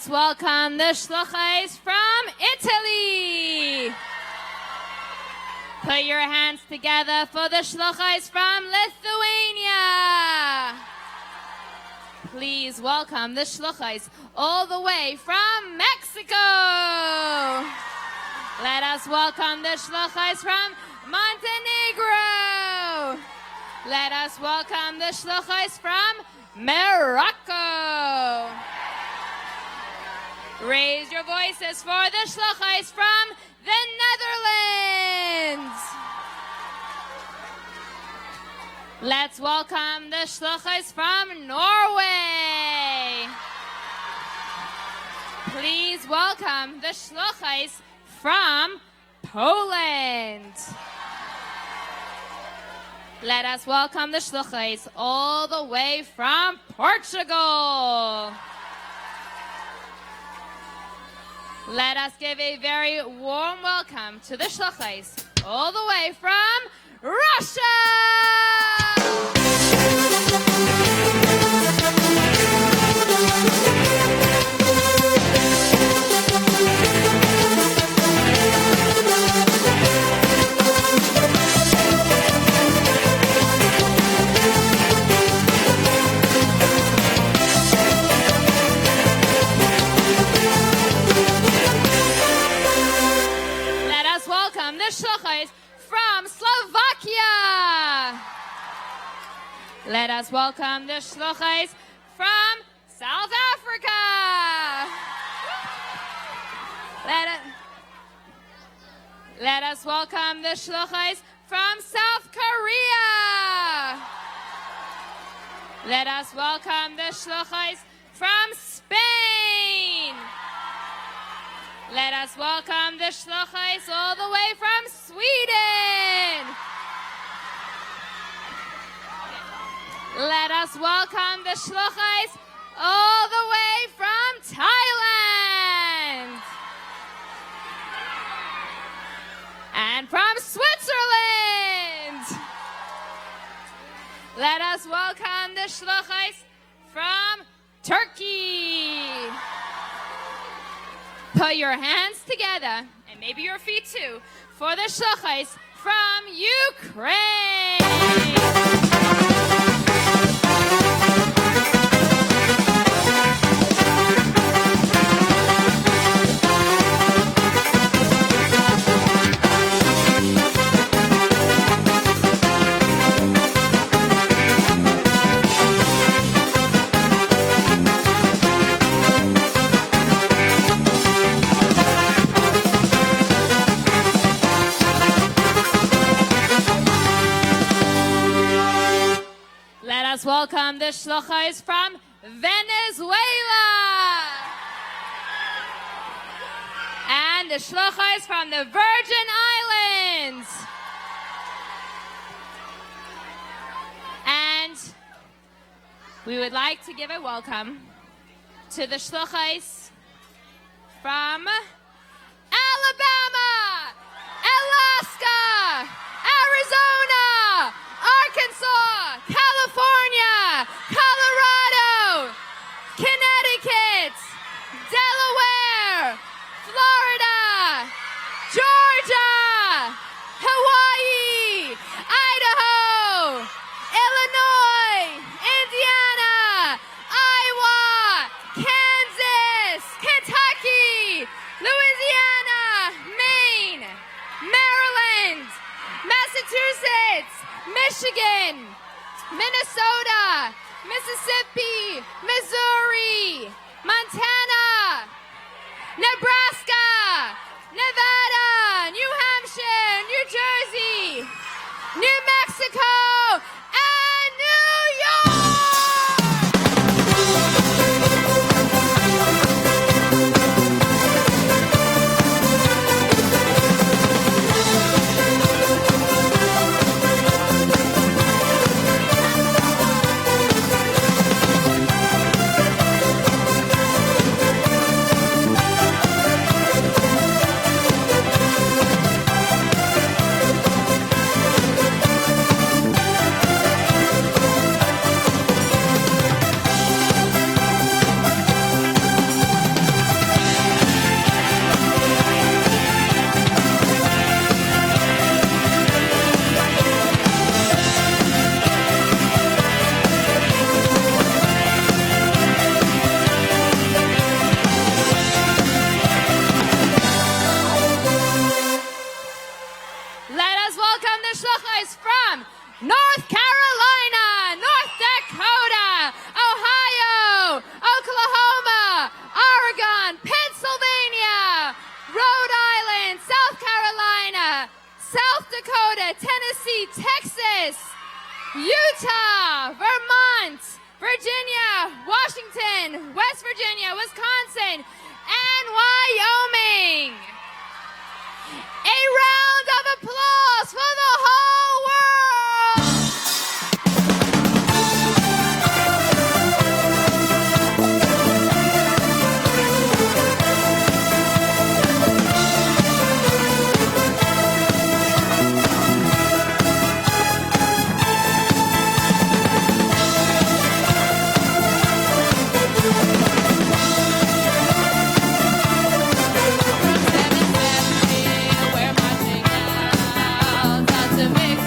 Welcome the Hashluchos from Italy. Put your hands together for the Hashluchos from Lithuania. Please welcome the Hashluchos all the way from Mexico. Let us welcome the Hashluchos from Montenegro. Let us welcome the Hashluchos from Morocco. Raise your voices for the Hashluchos from the Netherlands. Let's welcome the Hashluchos from Norway. Please welcome the Hashluchos from Poland. Let us welcome the Hashluchos all the way from Portugal. Let us give a very warm welcome to the Hashluchos all the way from Russia. Slovakia. Let us welcome the Hashluchos from South Africa. Let us welcome the Hashluchos from South Korea. Let us welcome the Hashluchos from Spain. Let us welcome the Hashluchos all the way from Sweden. Let us welcome the Hashluchos all the way from Thailand. And from Switzerland. Let us welcome the Hashluchos from Turkey. Put your hands together, and maybe your feet too, for the Hashluchos from Ukraine. Let us welcome the Hashluchos from Venezuela. And the Hashluchos from the Virgin Islands. And we would like to give a welcome to the Hashluchos from Alabama, Alaska, Arizona, Arkansas, California, Colorado, Connecticut, Delaware, Florida, Georgia, Hawaii, Idaho, Illinois, Indiana, Iowa, Kansas, Kentucky, Louisiana, Maine, Maryland, Massachusetts, Michigan, Minnesota, Mississippi, Missouri, Montana, Nebraska, Nevada, New Hampshire, New Jersey, New Mexico, and New York! North Carolina, North Dakota, Ohio, Oklahoma, Oregon, Pennsylvania, Rhode Island, South Carolina, South Dakota, Tennessee, Texas, Utah, Vermont, Virginia, Washington, West Virginia, Wisconsin, and Wyoming. A round of applause for the whole world! We're marching out to make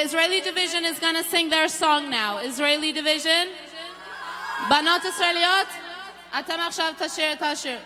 Israeli division is going to sing their song now. Israeli division. בנות ישראליות, אתם עכשיו תשיר את השיר.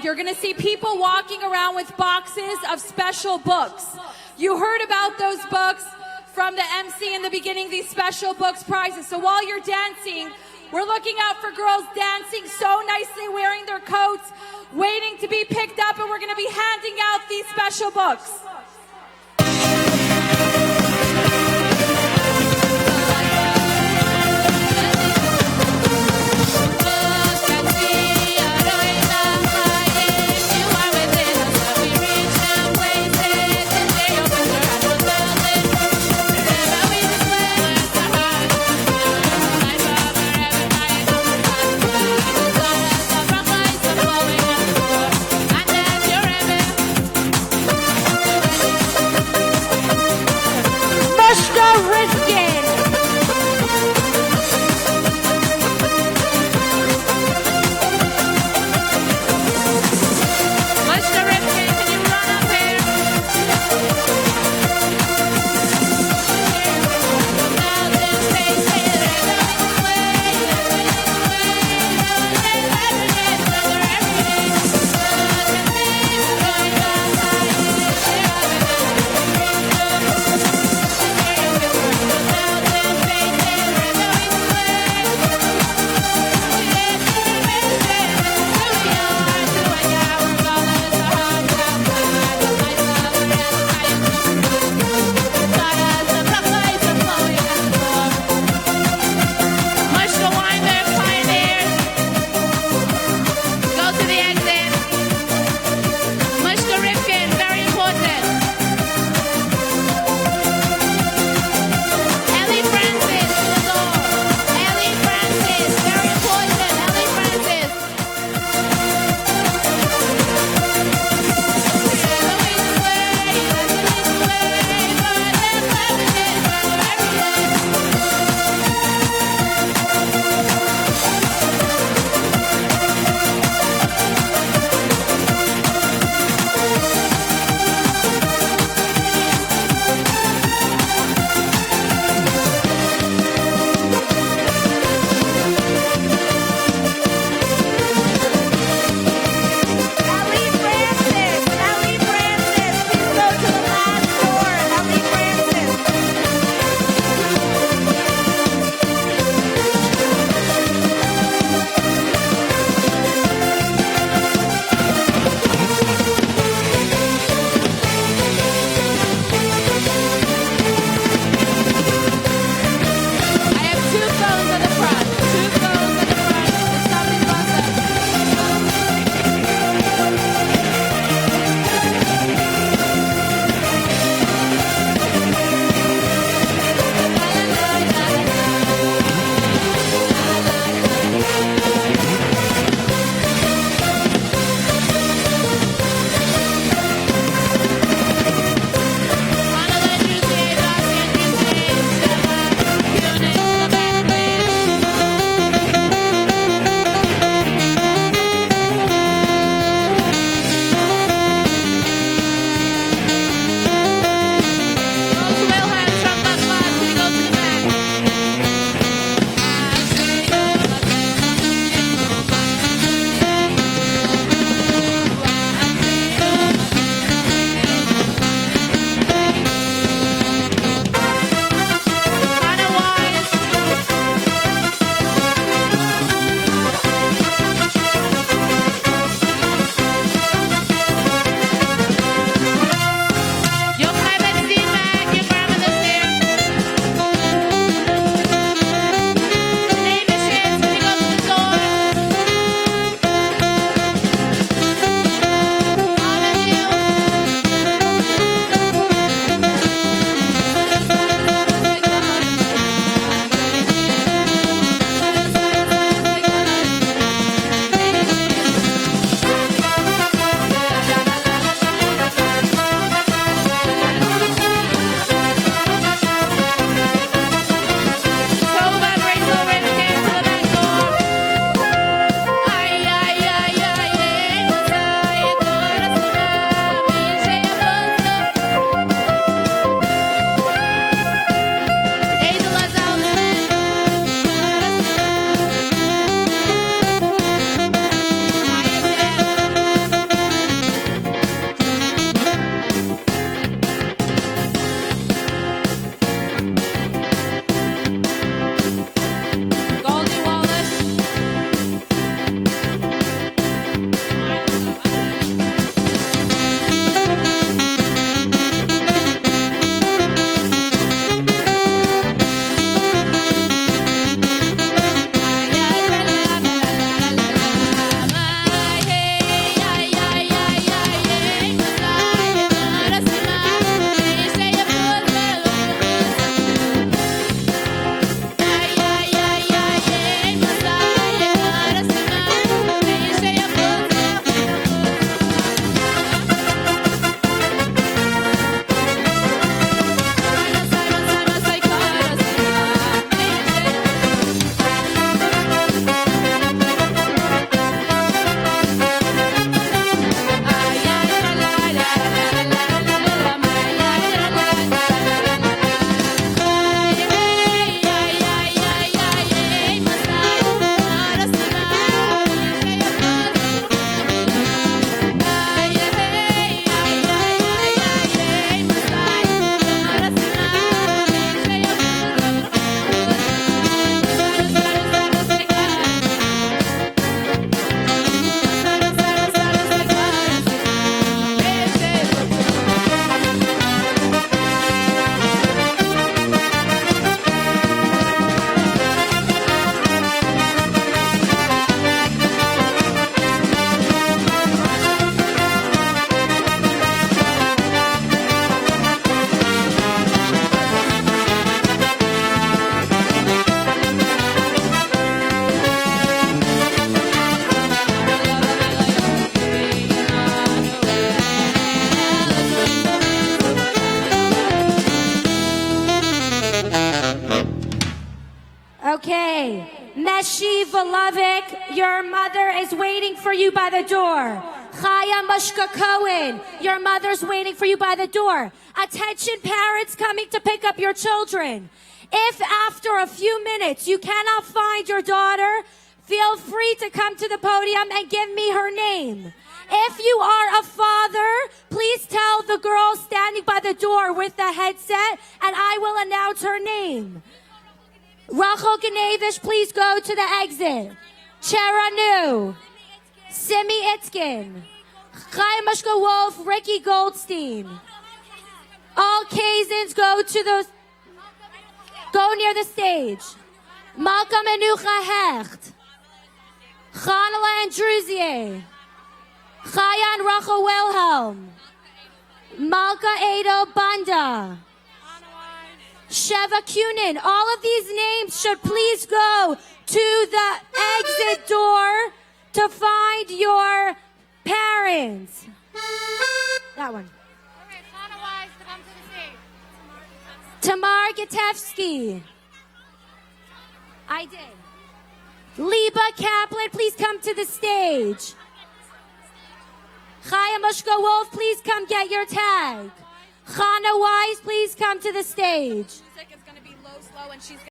you're going to see people walking around with boxes of special books. You heard about those books from the MC in the beginning, these special books prizes. So while you're dancing, we're looking out for girls dancing so nicely, wearing their coats, waiting to be picked up, and we're going to be handing out these special books. Okay. Meshi Volovik, your mother is waiting for you by the door. Chaya Mushka Cohen, your mother's waiting for you by the door. Attention parents coming to pick up your children. If after a few minutes you cannot find your daughter, feel free to come to the podium and give me her name. If you are a father, please tell the girl standing by the door with the headset and I will announce her name. Rachel Ganevish, please go to the exit. Cheranu, Simi Itzkin, Chaimushka Wolf, Ricky Goldstein. All Kazans go near the stage. Malka Menucha Hecht, Chanala Andruzier, Chayan Rachel Wilhelm, Malka Edo Banda, Sheva Kunin. All of these names should please go to the exit door to find your parents. That one. Tamar Gatevsky. I did. Liba Kaplan, please come to the stage. Chaya Mushka Wolf, please come get your tag. Chana Wise, please come to the stage. Music is going to be low, slow, and she's